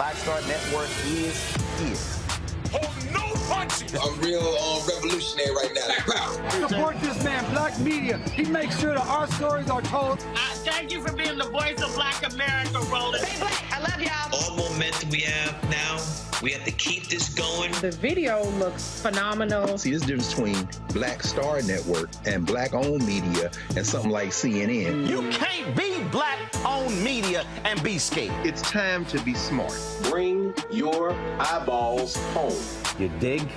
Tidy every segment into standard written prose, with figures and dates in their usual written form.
Black Star Network is here. Hold no punches! I'm real revolutionary right now. Support this man, Black Media. He makes sure that our stories are told. Thank you for being the voice of Black America, Roland. Stay black. I love y'all. All momentum we have now, we have to keep this going. The video looks phenomenal. See, this difference between Black Star Network and black-owned media and something like CNN. You can't be black-owned media and be scared. It's time to be smart. Bring your eyeballs home. You dig?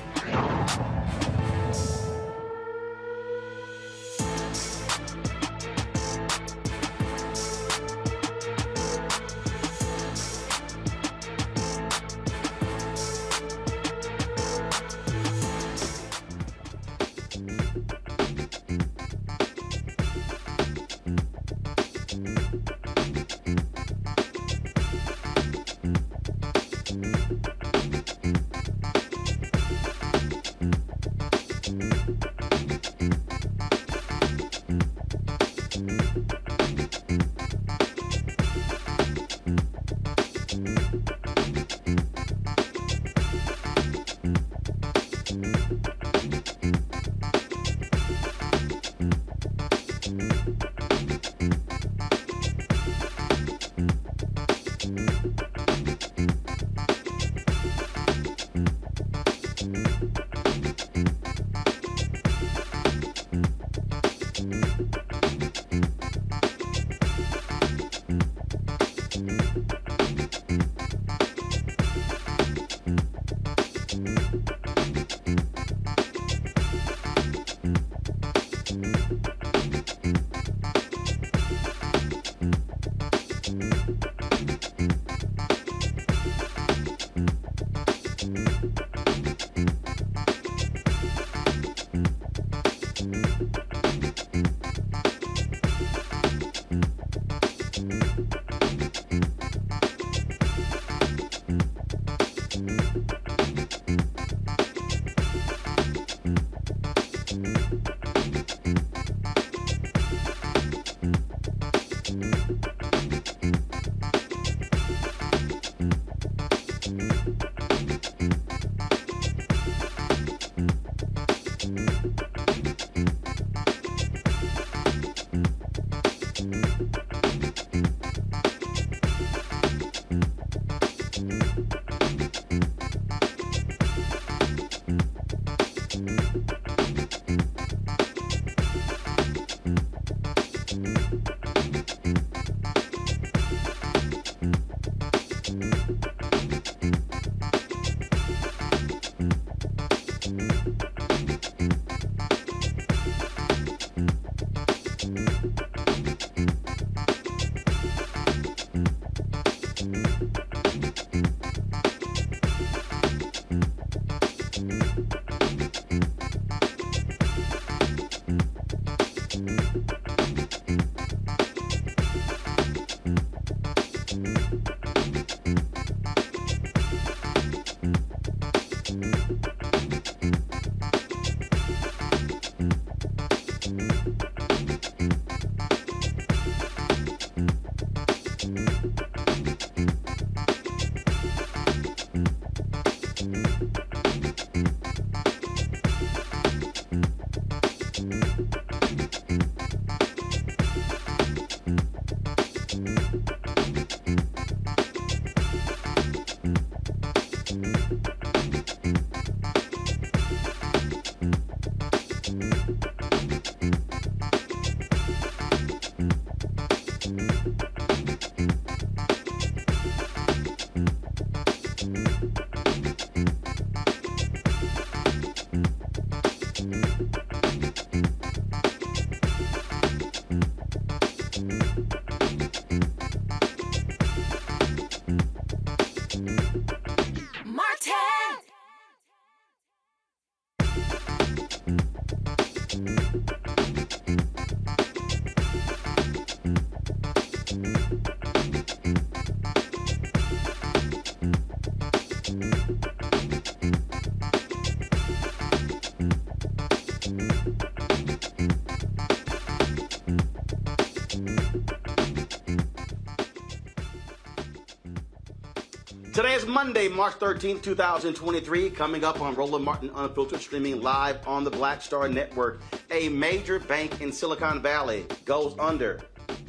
Today is Monday, March 13th, 2023. Coming up on Roland Martin Unfiltered, streaming live on the Black Star Network. A major bank in Silicon Valley goes under.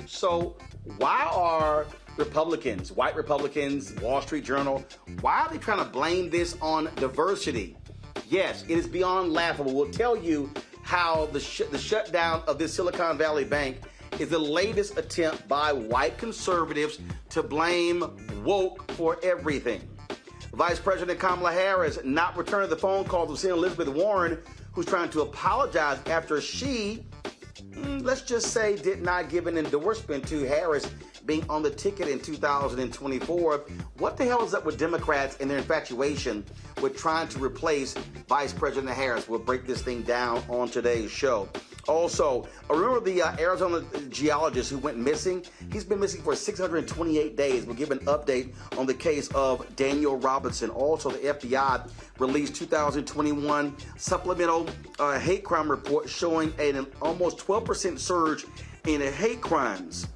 So why are Republicans, white Republicans, Wall Street Journal, why are they trying to blame this on diversity? Yes, it is beyond laughable. We'll tell you how the shutdown of this Silicon Valley bank is the latest attempt by white conservatives to blame woke for everything. Vice President Kamala Harris not returning the phone calls of Senator Elizabeth Warren, who's trying to apologize after she, let's just say, did not give an endorsement to Harris being on the ticket in 2024. What the hell is up with Democrats and their infatuation with trying to replace Vice President Harris? We'll break this thing down on today's show. Also, remember the Arizona geologist who went missing? He's been missing for 628 days. We'll give an update on the case of Daniel Robinson. Also, the FBI released 2021 supplemental hate crime report showing an almost 12% surge in hate crimes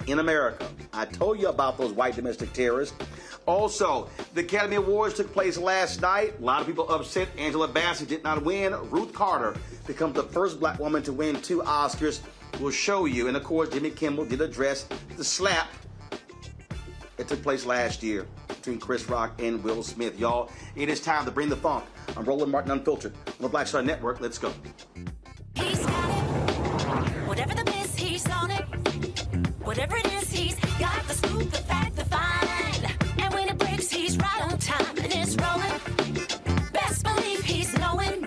in America. I told you about those white domestic terrorists. Also, the Academy Awards took place last night. A lot of people upset. Angela Bassett did not win. Ruth Carter becomes the first black woman to win 2 Oscars. We'll show you. And of course, Jimmy Kimmel did address the slap that took place last year between Chris Rock and Will Smith. Y'all, it is time to bring the funk. I'm Roland Martin Unfiltered on the Black Star Network. Let's go. He's got it. Whatever the miss, he's on it. Whatever it is, he's got the scoop, the fact, the find. And when it breaks, he's right on time and it's rolling. Best believe he's knowing.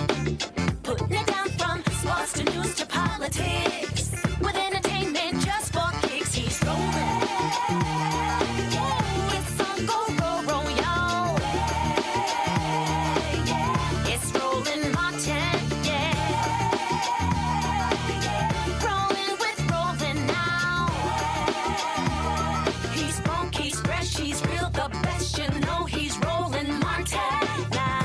Putting it down from sports to news to politics. With entertainment just for kicks, he's rolling. It's on go, roll, y'all. It's Roland Martin, Rolling with Roland now. He's funk, he's fresh, he's real, the best, you know he's Roland Martin now.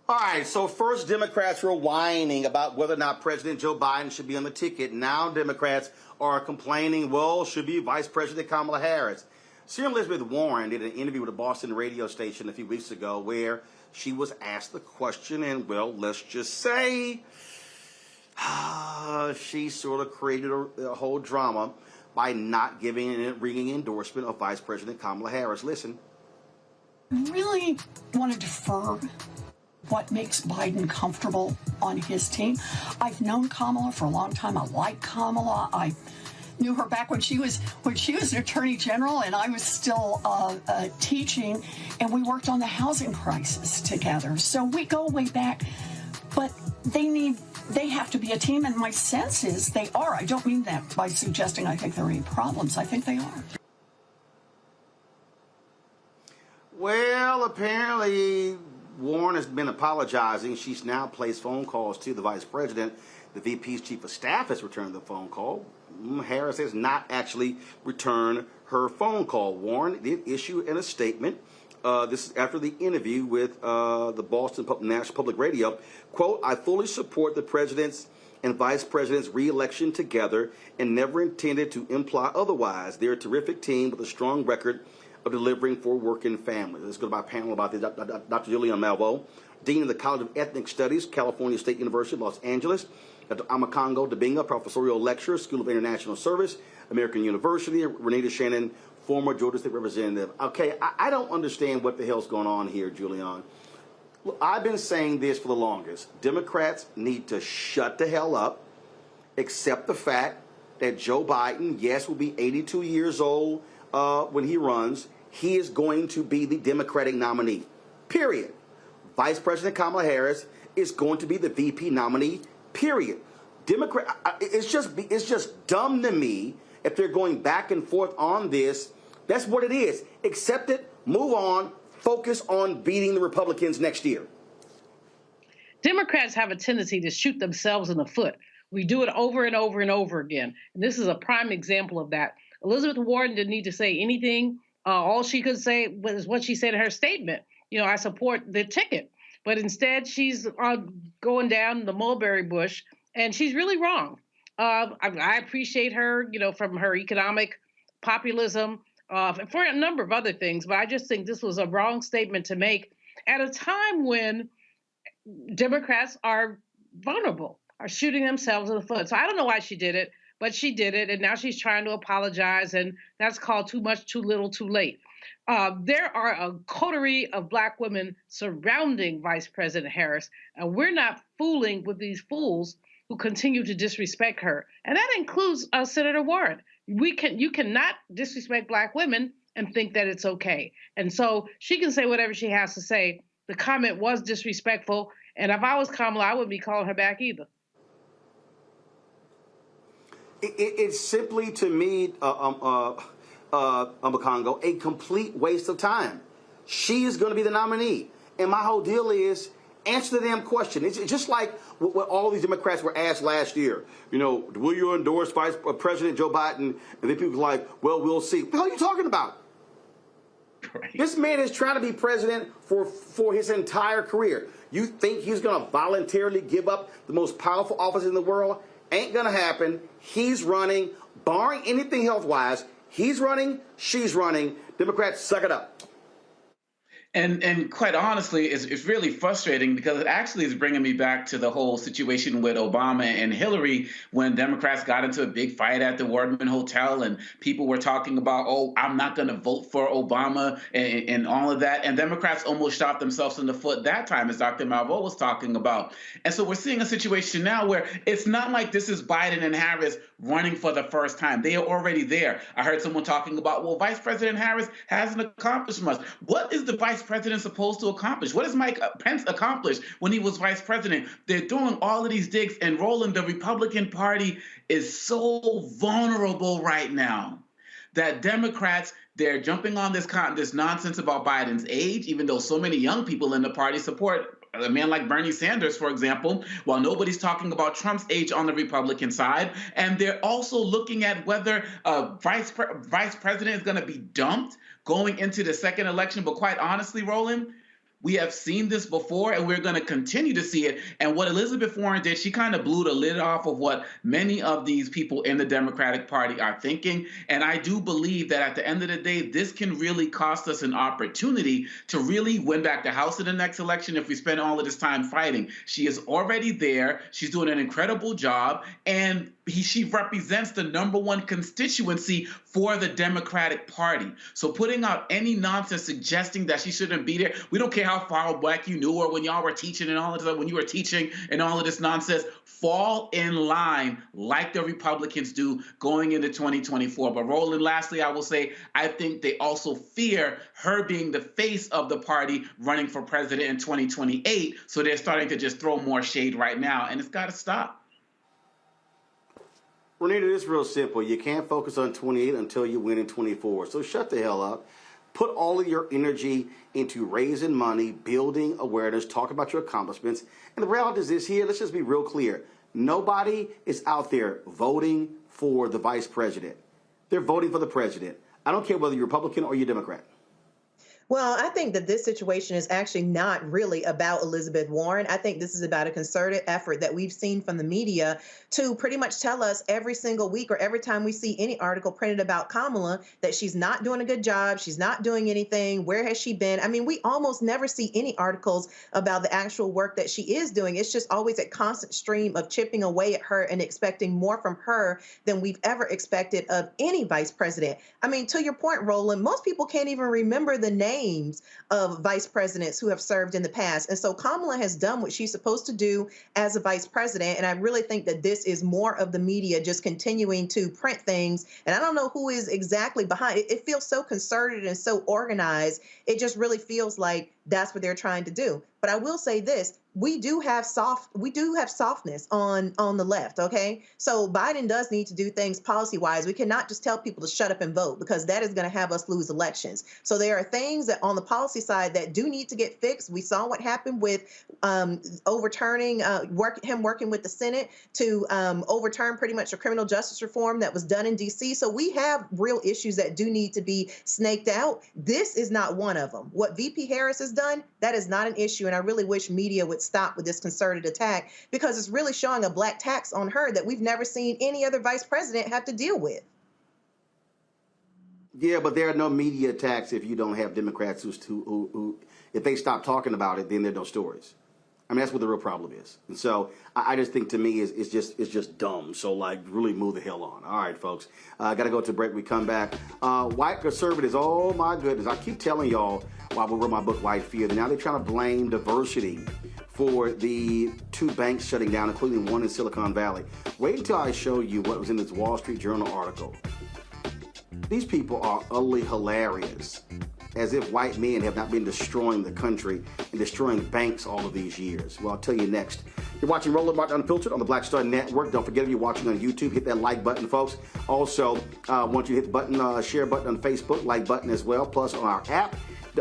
All right, so first Democrats were whining about whether or not President Joe Biden should be on the ticket. Now Democrats are complaining, well, should be Vice President Kamala Harris. Senator Elizabeth Warren did an interview with a Boston radio station a few weeks ago where she was asked the question, and, well, let's just say she sort of created a whole drama by not giving a ringing endorsement of Vice President Kamala Harris. Listen. I really want to defer what makes Biden comfortable on his team. I've known Kamala for a long time. I like Kamala. I knew her back when she was an attorney general and I was still teaching, and we worked on the housing crisis together. So we go way back, but they have to be a team, and my sense is they are. I don't mean that by suggesting I think there are any problems. I think they are. Well, apparently Warren has been apologizing. She's now placed phone calls to the vice president. The VP's chief of staff has returned the phone call. Harris has not actually returned her phone call. Warren did issue in a statement. This is after the interview with the Boston National Public Radio. Quote, I fully support the president's and vice president's re-election together and never intended to imply otherwise. They're a terrific team with a strong record of delivering for working families. Let's go to my panel about this. Dr. Julian Malvo, Dean of the College of Ethnic Studies, California State University, Los Angeles. Dr. Amakongo Debinga, professorial lecturer, School of International Service, American University. Renita Shannon, former Georgia State Representative. Okay, I don't understand what the hell's going on here, Julian. Look, I've been saying this for the longest. Democrats need to shut the hell up, accept the fact that Joe Biden, yes, will be 82 years old when he runs. He is going to be the Democratic nominee, period. Vice President Kamala Harris is going to be the VP nominee, period. It's just dumb to me if they're going back and forth on this. That's what it is. Accept it, move on, focus on beating the Republicans next year. Democrats have a tendency to shoot themselves in the foot. We do it over and over and over again. And this is a prime example of that. Elizabeth Warren didn't need to say anything. All she could say was what she said in her statement. I support the ticket. But instead, she's going down the mulberry bush, and she's really wrong. I appreciate her, from her economic populism, for a number of other things. But I just think this was a wrong statement to make at a time when Democrats are vulnerable, are shooting themselves in the foot. So I don't know why she did it, but she did it. And now she's trying to apologize. And that's called too much, too little, too late. There are a coterie of Black women surrounding Vice President Harris. And we're not fooling with these fools who continue to disrespect her. And that includes Senator Warren. You cannot disrespect Black women and think that it's okay. And so she can say whatever she has to say. The comment was disrespectful, and if I was Kamala, I wouldn't be calling her back either. It's simply, to me, Congo, a complete waste of time. She is going to be the nominee. And my whole deal is, answer the damn question. It's just like what all these Democrats were asked last year. Will you endorse Vice President Joe Biden? And then people were like, well, we'll see. What the hell are you talking about? Right. This man is trying to be president for his entire career. You think he's going to voluntarily give up the most powerful office in the world? Ain't going to happen. He's running, barring anything health-wise. He's running, she's running. Democrats, suck it up. And quite honestly, it's really frustrating because it actually is bringing me back to the whole situation with Obama and Hillary when Democrats got into a big fight at the Wardman Hotel and people were talking about, oh, I'm not going to vote for Obama and all of that. And Democrats almost shot themselves in the foot that time, as Dr. Malveaux was talking about. And so we're seeing a situation now where it's not like this is Biden and Harris running for the first time. They are already there. I heard someone talking about, well, Vice President Harris hasn't accomplished much. What is the Vice President supposed to accomplish? What does Mike Pence accomplish when he was Vice President? They're doing all of these digs, and Roland, the Republican Party is so vulnerable right now that Democrats, they're jumping on this nonsense about Biden's age, even though so many young people in the party support a man like Bernie Sanders, for example, while nobody's talking about Trump's age on the Republican side. And they're also looking at whether vice president is going to be dumped going into the second election. But quite honestly, Roland, we have seen this before, and we're going to continue to see it. And what Elizabeth Warren did, she kind of blew the lid off of what many of these people in the Democratic Party are thinking. And I do believe that at the end of the day, this can really cost us an opportunity to really win back the House in the next election if we spend all of this time fighting. She is already there. She's doing an incredible job. And she represents the #1 constituency for the Democratic Party. So putting out any nonsense suggesting that she shouldn't be there, we don't care how far back you knew her when y'all were teaching and all of this, when you were teaching and all of this nonsense, fall in line like the Republicans do going into 2024. But Roland, lastly, I will say, I think they also fear her being the face of the party running for president in 2028. So they're starting to just throw more shade right now, and it's got to stop. Renita, it's real simple. You can't focus on 28 until you win in 24. So shut the hell up. Put all of your energy into raising money, building awareness, talk about your accomplishments. And the reality is this here, let's just be real clear. Nobody is out there voting for the vice president. They're voting for the president. I don't care whether you're Republican or you're Democrat. Well, I think that this situation is actually not really about Elizabeth Warren. I think this is about a concerted effort that we've seen from the media to pretty much tell us every single week or every time we see any article printed about Kamala that she's not doing a good job, she's not doing anything, where has she been? I mean, we almost never see any articles about the actual work that she is doing. It's just always a constant stream of chipping away at her and expecting more from her than we've ever expected of any vice president. I mean, to your point, Roland, most people can't even remember the names of vice presidents who have served in the past. And so Kamala has done what she's supposed to do as a vice president. And I really think that this is more of the media just continuing to print things. And I don't know who is exactly behind it. It feels so concerted and so organized. It just really feels like that's what they're trying to do. But I will say this, we do have softness on the left, okay? So Biden does need to do things policy-wise. We cannot just tell people to shut up and vote, because that is going to have us lose elections. So there are things that on the policy side that do need to get fixed. We saw what happened with overturning, him working with the Senate to overturn pretty much a criminal justice reform that was done in D.C. So we have real issues that do need to be snaked out. This is not one of them. What VP Harris has done, that is not an issue. And I really wish media would stop with this concerted attack, because it's really showing a black tax on her that we've never seen any other vice president have to deal with. Yeah, but there are no media attacks if you don't have Democrats who if they stop talking about it, then there are no stories. I mean, that's what the real problem is. And so I just think, to me, it's just dumb. So, like, really move the hell on. All right, folks. Got to go to a break. We come back. White conservatives, oh, my goodness. I keep telling y'all while we read my book, White Fear, that now they're trying to blame diversity for the 2 banks shutting down, including one in Silicon Valley. Wait until I show you what was in this Wall Street Journal article. These people are utterly hilarious, as if white men have not been destroying the country and destroying banks all of these years. Well, I'll tell you next. You're watching Roland Martin Unfiltered on the Black Star Network. Don't forget, if you're watching on YouTube, hit that like button, folks. Also, once you hit the button, share button on Facebook, like button as well, plus on our app.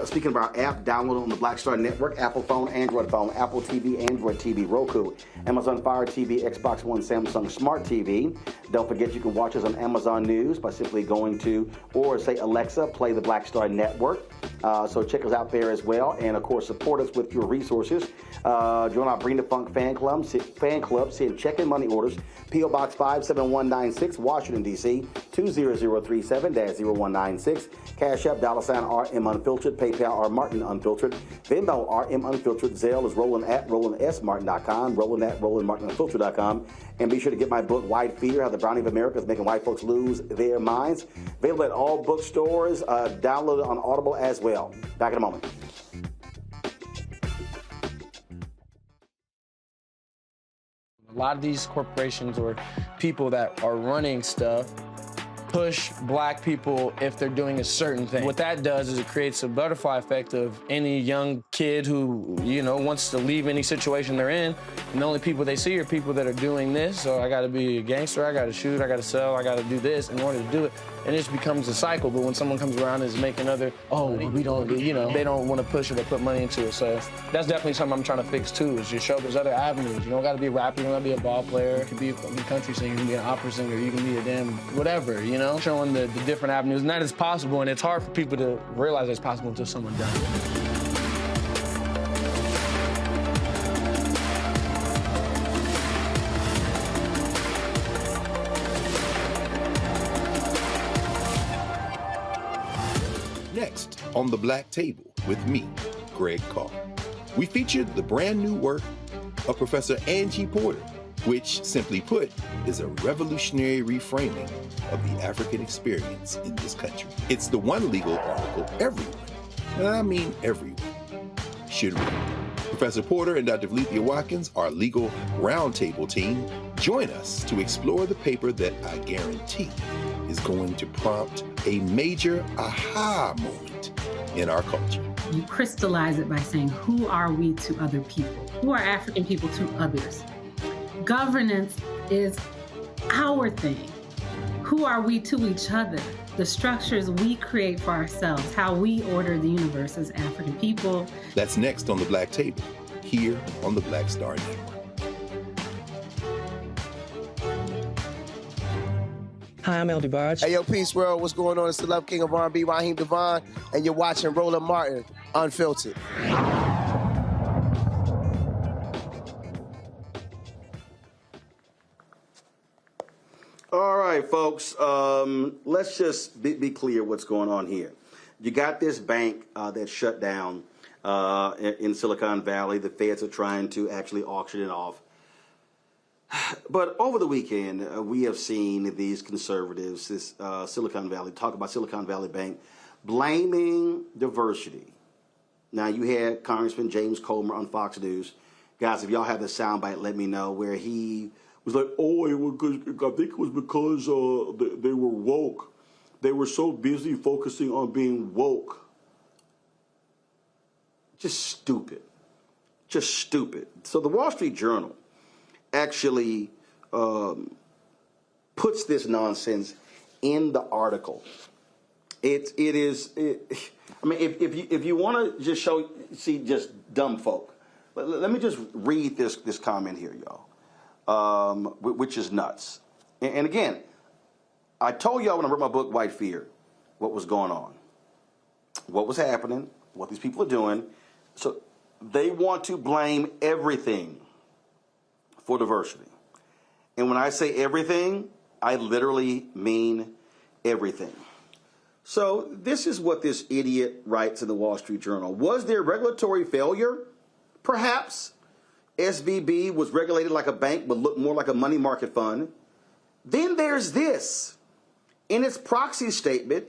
Speaking of our app, download it on the Black Star Network, Apple phone, Android phone, Apple TV, Android TV, Roku, Amazon Fire TV, Xbox One, Samsung Smart TV. Don't forget you can watch us on Amazon News by simply going to, or say, Alexa, play the Black Star Network. So check us out there as well. And, of course, support us with your resources. Join our Bring the Funk fan club, send check and money orders, P.O. Box 57196, Washington, D.C., 20037-0196. Cash App, $RM Unfiltered, PayPal, R Martin Unfiltered, Venmo, RM Unfiltered, Zelle is Roland at RolandSMartin.com, Roland at RolandMartinUnfiltered.com. And be sure to get my book, White Fear, How the Browning of America is Making White Folks Lose Their Minds. Available at all bookstores, downloaded on Audible as well. Back in a moment. A lot of these corporations or people that are running stuff push black people if they're doing a certain thing. What that does is it creates a butterfly effect of any young kid who, wants to leave any situation they're in, and the only people they see are people that are doing this. So I gotta be a gangster, I gotta shoot, I gotta sell, I gotta do this in order to do it. And it just becomes a cycle. But when someone comes around and is making we don't, they don't want to push it or put money into it. So that's definitely something I'm trying to fix too, is just show there's other avenues. You don't gotta be a rapper, you don't gotta be a ball player, you can be a country singer, you can be an opera singer, you can be a damn whatever, showing the different avenues. And that is possible, and it's hard for people to realize it's possible until someone does it. Next on The Black Table with me, Greg Carr, we featured the brand new work of Professor Angie Porter, which, simply put, is a revolutionary reframing of the African experience in this country. It's the one legal article everyone, and I mean everyone, should read. Professor Porter and Dr. Valencia Watkins, our legal roundtable team, join us to explore the paper that I guarantee is going to prompt a major aha moment in our culture. You crystallize it by saying, who are we to other people? Who are African people to others? Governance is our thing. Who are we to each other? The structures we create for ourselves, how we order the universe as African people. That's next on The Black Table, here on the Black Star Network. Hi, I'm El DeBarge. Hey, yo, Peace World. What's going on? It's the Love King of R&B, Raheem Devon, and you're watching Roland Martin Unfiltered. All right, folks. Let's just be clear what's going on here. You got this bank that shut down in Silicon Valley. The feds are trying to actually auction it off. But over the weekend, we have seen these conservatives, this Silicon Valley, talk about Silicon Valley Bank, blaming diversity. Now, you had Congressman James Comer on Fox News. Guys, if y'all have the soundbite, let me know, where he was like, I think it was because they were woke. They were so busy focusing on being woke. Just stupid. Just stupid. So the Wall Street Journal actually puts this nonsense in the article. I mean, if you want to just see just dumb folk, let me just read this comment here, y'all, which is nuts. And again, I told y'all when I wrote my book, White Fear, what was going on, what was happening, what these people are doing. So they want to blame everything for diversity. And when I say everything, I literally mean everything. So this is what this idiot writes in the Wall Street Journal. Was there regulatory failure? Perhaps. SVB was regulated like a bank but looked more like a money market fund. Then there's this. In its proxy statement,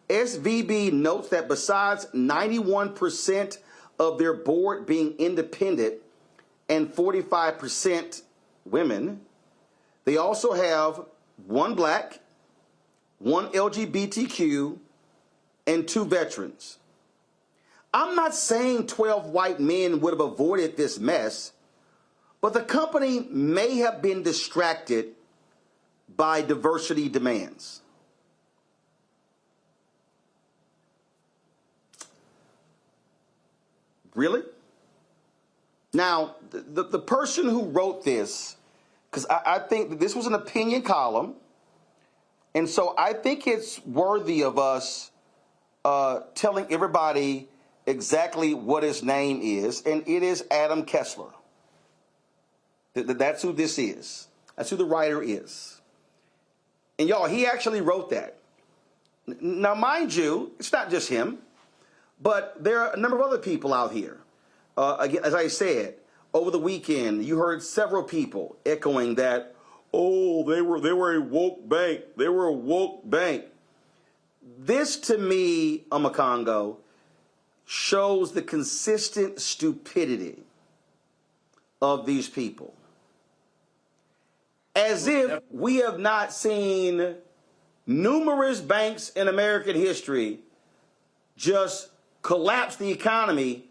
SVB notes that besides 91% of their board being independent and 45% women, they also have 1 black, 1 LGBTQ, and 2 veterans. I'm not saying 12 white men would have avoided this mess, but the company may have been distracted by diversity demands. Really? Now, the person who wrote this, because I think that this was an opinion column, and so I think it's worthy of us telling everybody exactly what his name is, and it is Adam Kessler. That's who this is. That's who the writer is. And y'all, he actually wrote that. Now, mind you, it's not just him, but there are a number of other people out here. Again, as I said, over the weekend, you heard several people echoing that, oh, they were a woke bank. They were a woke bank. This, to me, Omakongo, shows the consistent stupidity of these people. As if we have not seen numerous banks in American history just collapse the economy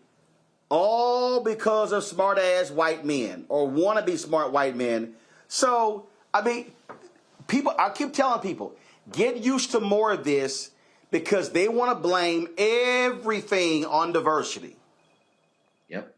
all because of smart-ass white men or wannabe smart white men. So, I mean, people, I keep telling people, get used to more of this because they want to blame everything on diversity. Yep.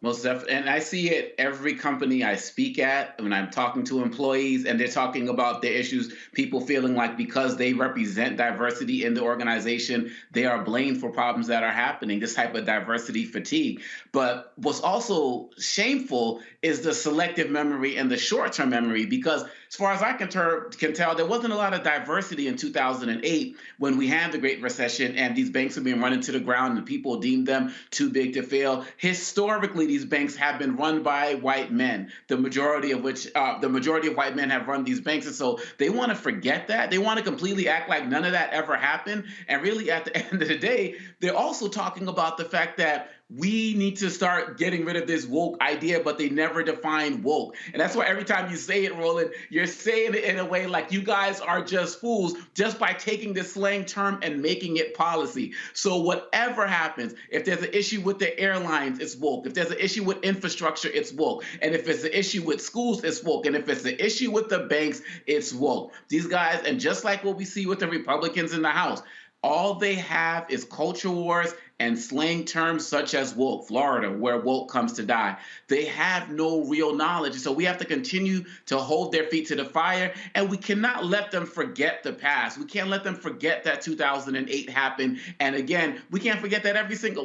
Most definitely. And I see it every company I speak at when I'm talking to employees and they're talking about the issues, people feeling like because they represent diversity in the organization, they are blamed for problems that are happening, this type of diversity fatigue. But what's also shameful is the selective memory and the short-term memory, because as far as I can tell, there wasn't a lot of diversity in 2008 when we had the Great Recession and these banks were being run into the ground and people deemed them too big to fail. Historically, these banks have been run by white men, the majority of white men have run these banks. And so they want to forget that. They want to completely act like none of that ever happened. And really, at the end of the day, they're also talking about the fact that we need to start getting rid of this woke idea, but they never define woke. And that's why every time you say it, Roland, you're saying it in a way like you guys are just fools just by taking this slang term and making it policy. So whatever happens, if there's an issue with the airlines, it's woke. If there's an issue with infrastructure, it's woke. And if it's an issue with schools, it's woke. And if it's an issue with the banks, it's woke. These guys, and just like what we see with the Republicans in the House, all they have is culture wars and slang terms such as woke, Florida, where woke comes to die. They have no real knowledge. So we have to continue to hold their feet to the fire, and we cannot let them forget the past. We can't let them forget that 2008 happened. And again, we can't forget that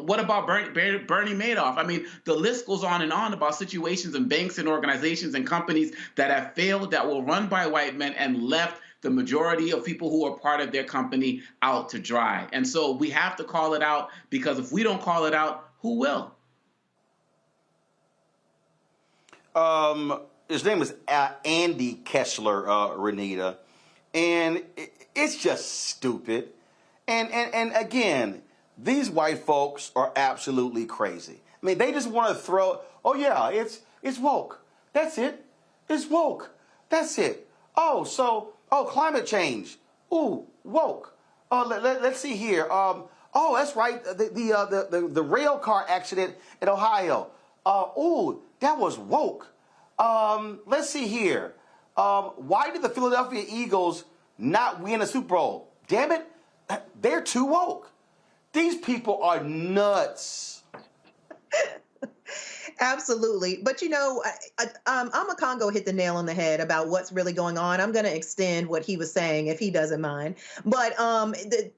what about Bernie Madoff? I mean, the list goes on and on about situations in banks and organizations and companies that have failed, that were run by white men and left the majority of people who are part of their company out to dry. And so we have to call it out, because if we don't call it out, who will? His name is Andy Kessler, Renita, and it's just stupid. And again, these white folks are absolutely crazy. I mean, they just want to throw, oh yeah, it's woke. That's it. It's woke. That's it. Oh, climate change. Ooh, woke. Let's see here. Oh, that's right. The rail car accident in Ohio. Ooh, that was woke. Let's see here. Why did the Philadelphia Eagles not win a Super Bowl? Damn it, they're too woke. These people are nuts. Absolutely. But, you know, Amakongo hit the nail on the head about what's really going on. I'm going to extend what he was saying if he doesn't mind. But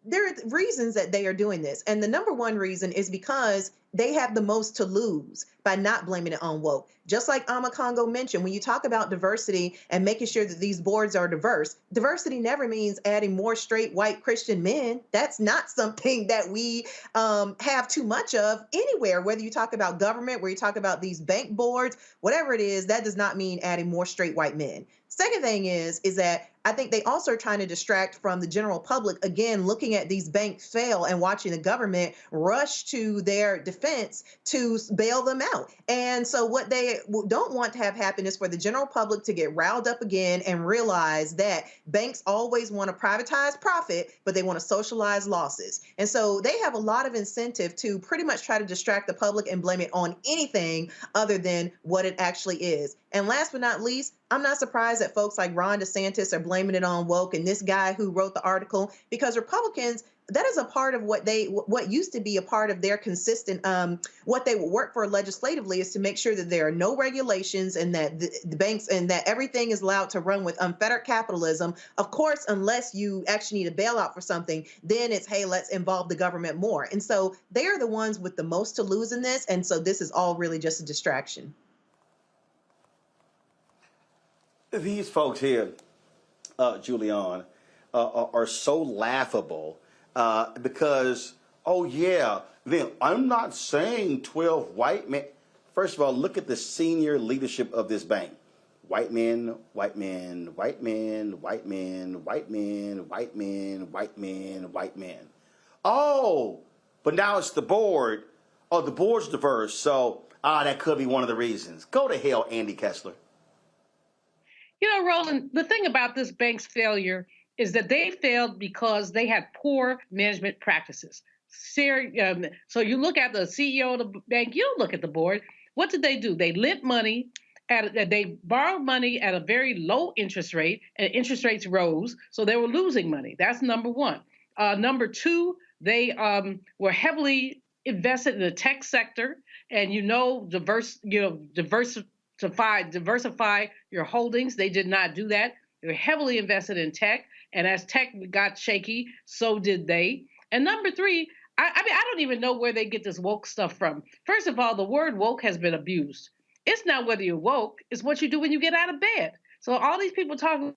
there are reasons that they are doing this. And the number one reason is because they have the most to lose by not blaming it on woke. Just like Amakongo mentioned, when you talk about diversity and making sure that these boards are diverse, diversity never means adding more straight white Christian men. That's not something that we have too much of anywhere, whether you talk about government, where you talk about these bank boards, whatever it is, that does not mean adding more straight white men. Second thing is that I think they also are trying to distract from the general public, again, looking at these banks fail and watching the government rush to their defense to bail them out. And so what they don't want to have happen is for the general public to get riled up again and realize that banks always want to privatize profit, but they want to socialize losses. And so they have a lot of incentive to pretty much try to distract the public and blame it on anything other than what it actually is. And last but not least, I'm not surprised that folks like Ron DeSantis are blaming it on woke and this guy who wrote the article, because Republicans, that is a part of what used to be a part of their consistent, what they would work for legislatively is to make sure that there are no regulations and that the banks and that everything is allowed to run with unfettered capitalism. Of course, unless you actually need a bailout for something, then it's, hey, let's involve the government more. And so they are the ones with the most to lose in this. And so this is all really just a distraction. These folks here, Julian, are so laughable because, oh yeah, then I'm not saying 12 white men. First of all, look at the senior leadership of this bank. White men, white men, white men, white men, white men, white men, white men, white men. Oh, but now it's the board. Oh, the board's diverse, so that could be one of the reasons. Go to hell, Andy Kessler. You know, Roland, the thing about this bank's failure is that they failed because they had poor management practices. So you look at the CEO of the bank, you don't look at the board. What did they do? They lent money, they borrowed money at a very low interest rate, and interest rates rose, so they were losing money. That's number one. Number two, they were heavily invested in the tech sector, and diversify your holdings. They did not do that. They were heavily invested in tech, and as tech got shaky, so did they. And number three, I mean, I don't even know where they get this woke stuff from. First of all, the word woke has been abused. It's not whether you're woke, it's what you do when you get out of bed. So all these people talking,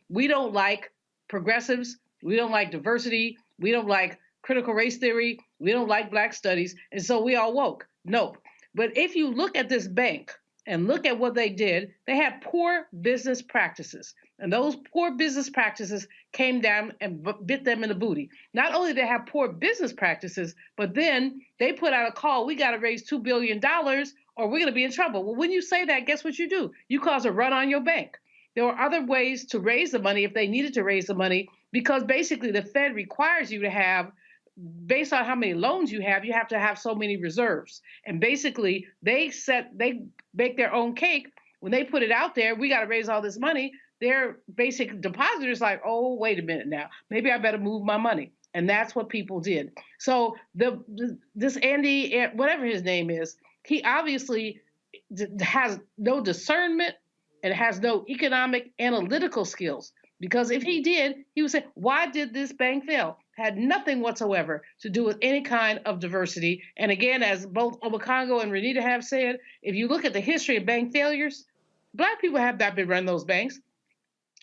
we don't like progressives, we don't like diversity, we don't like critical race theory, we don't like black studies, and so we all woke. Nope. But if you look at this bank and look at what they did, they had poor business practices. And those poor business practices came down and bit them in the booty. Not only did they have poor business practices, but then they put out a call, we got to raise $2 billion or we're going to be in trouble. Well, when you say that, guess what you do? You cause a run on your bank. There were other ways to raise the money if they needed to raise the money, because basically the Fed requires you to have, based on how many loans you have to have so many reserves. And basically they bake their own cake. When they put it out there, we got to raise all this money. Their basic depositors like, oh, wait a minute now, maybe I better move my money. And that's what people did. So this Andy, whatever his name is, he obviously has no discernment and has no economic analytical skills. Because if he did, he would say, why did this bank fail? Had nothing whatsoever to do with any kind of diversity. And again, as both Obakongo and Renita have said, if you look at the history of bank failures, Black people have not been running those banks.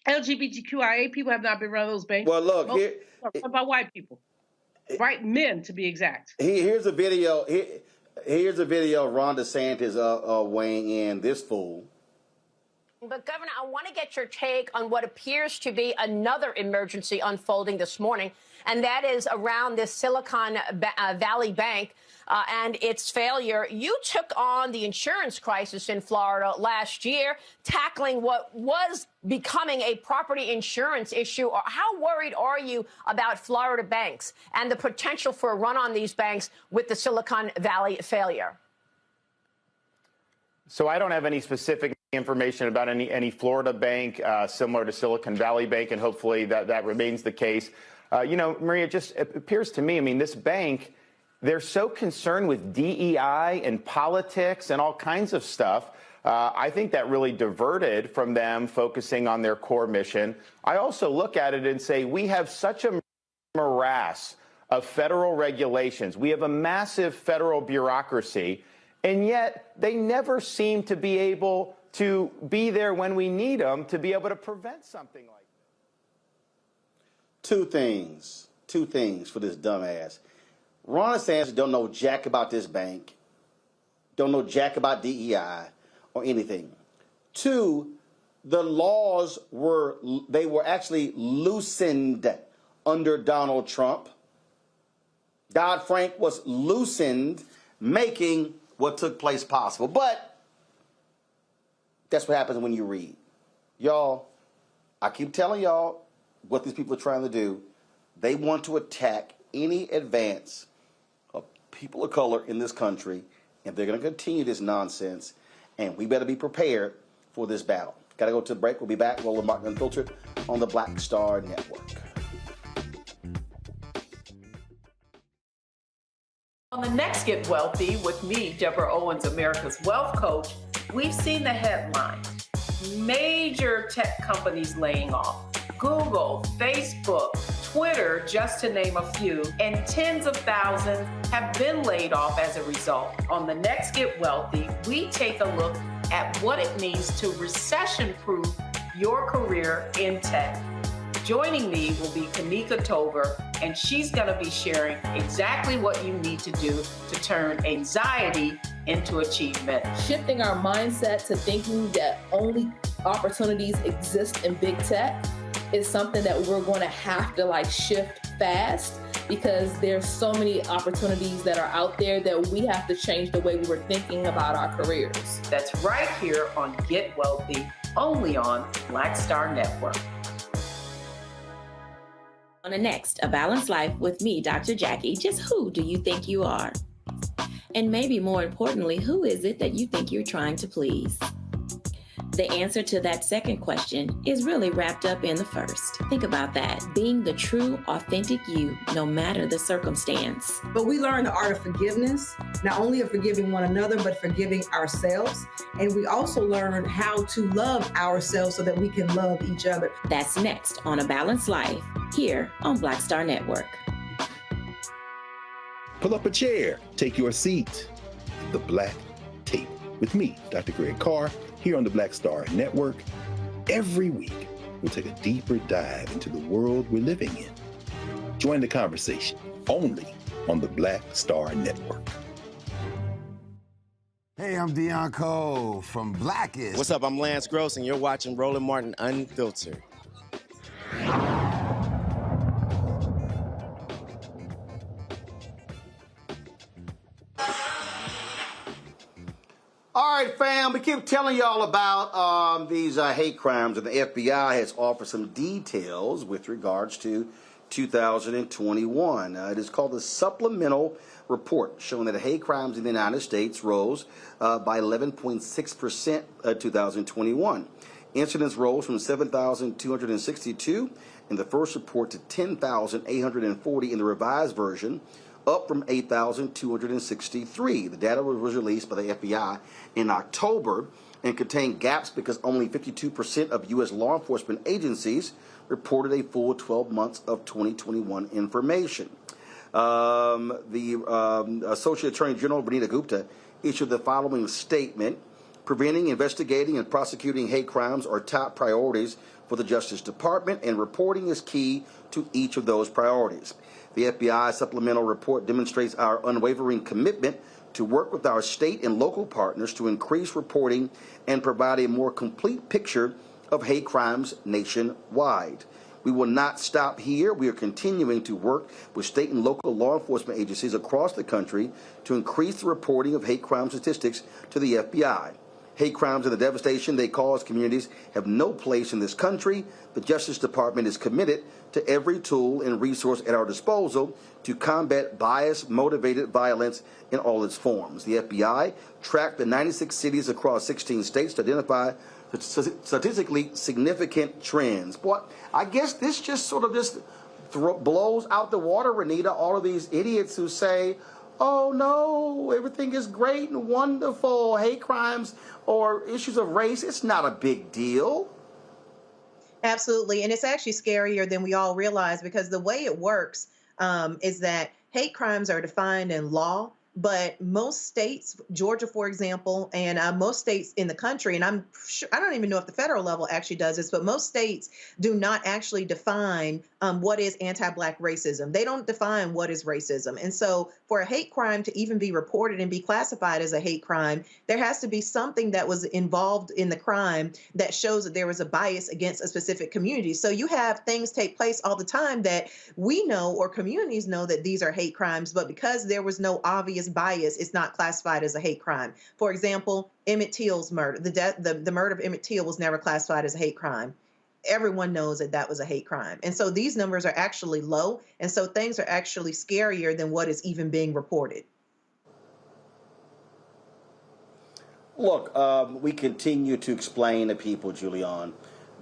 LGBTQIA people have not been running those banks. Well, look, here, about white people, white men to be exact. Here's a video. Here's a video of Ron DeSantis weighing in this fool. But, Governor, I want to get your take on what appears to be another emergency unfolding this morning, and that is around this Silicon Valley Bank. and its failure. You took on the insurance crisis in Florida last year, tackling what was becoming a property insurance issue. How worried are you about Florida banks and the potential for a run on these banks with the Silicon Valley failure? So I don't have any specific information about any Florida bank similar to Silicon Valley Bank, and hopefully that remains the case. You know, Maria, it just appears to me, I mean, this bank, they're so concerned with DEI and politics and all kinds of stuff. I think that really diverted from them focusing on their core mission. I also look at it and say, we have such a morass of federal regulations. We have a massive federal bureaucracy, and yet they never seem to be able to be there when we need them to be able to prevent something like that. Two things for this dumbass. Ron DeSantis don't know jack about this bank, don't know jack about DEI or anything. Two, the laws were actually loosened under Donald Trump. Dodd-Frank was loosened, making what took place possible. But that's what happens when you read. Y'all, I keep telling y'all what these people are trying to do. They want to attack any advance of people of color in this country, and they're going to continue this nonsense, and we better be prepared for this battle. Got to go to the break. We'll be back. Roland Martin Unfiltered on the Black Star Network. On the next Get Wealthy with me, Deborah Owens, America's Wealth Coach, we've seen the headline. Major tech companies laying off. Google, Facebook, Twitter, just to name a few, and tens of thousands have been laid off as a result. On the next Get Wealthy, we take a look at what it means to recession-proof your career in tech. Joining me will be Kanika Tover, and she's going to be sharing exactly what you need to do to turn anxiety into achievement. Shifting our mindset to thinking that only opportunities exist in big tech is something that we're going to have to shift fast, because there's so many opportunities that are out there that we have to change the way we were thinking about our careers. That's right here on Get Wealthy, only on Black Star Network. On the next, A Balanced Life with me, Dr. Jackie, just who do you think you are? And maybe more importantly, who is it that you think you're trying to please? The answer to that second question is really wrapped up in the first. Think about that. Being the true, authentic you, no matter the circumstance. But we learn the art of forgiveness, not only of forgiving one another, but forgiving ourselves. And we also learn how to love ourselves so that we can love each other. That's next on A Balanced Life, here on Black Star Network. Pull up a chair, take your seat at the Black Table with me, Dr. Greg Carr, here on the Black Star Network. Every week, we'll take a deeper dive into the world we're living in. Join the conversation only on the Black Star Network. Hey, I'm Deion Cole from Blackest. What's up? I'm Lance Gross, and you're watching Roland Martin Unfiltered. All right, fam, we keep telling y'all about these hate crimes, and the FBI has offered some details with regards to 2021. It is called the Supplemental Report, showing that hate crimes in the United States rose by 11.6% 2021. Incidents rose from 7,262 in the first report to 10,840 in the revised version, up from 8,263. The data was released by the FBI in October and contained gaps because only 52% of U.S. law enforcement agencies reported a full 12 months of 2021 information. The Associate Attorney General, Vanita Gupta, issued the following statement: preventing, investigating, and prosecuting hate crimes are top priorities for the Justice Department, and reporting is key to each of those priorities. The FBI supplemental report demonstrates our unwavering commitment to work with our state and local partners to increase reporting and provide a more complete picture of hate crimes nationwide. We will not stop here. We are continuing to work with state and local law enforcement agencies across the country to increase the reporting of hate crime statistics to the FBI. Hate crimes and the devastation they cause communities have no place in this country. The Justice Department is committed to every tool and resource at our disposal to combat bias-motivated violence in all its forms. The FBI tracked the 96 cities across 16 states to identify statistically significant trends. Boy, I guess this just blows out the water, Renita, all of these idiots who say, oh no, everything is great and wonderful, hate crimes or issues of race, it's not a big deal. Absolutely. And it's actually scarier than we all realize, because the way it works is that hate crimes are defined in law, but most states, Georgia, for example, and most states in the country, and I'm sure, I don't even know if the federal level actually does this, but most states do not actually define what is anti-Black racism. They don't define what is racism. And so for a hate crime to even be reported and be classified as a hate crime, there has to be something that was involved in the crime that shows that there was a bias against a specific community. So you have things take place all the time that we know, or communities know, that these are hate crimes, but because there was no obvious bias, it's not classified as a hate crime. For example, Emmett Till's murder, the murder of Emmett Till was never classified as a hate crime. Everyone knows that that was a hate crime. And so these numbers are actually low. And so things are actually scarier than what is even being reported. Look, we continue to explain to people, Julian,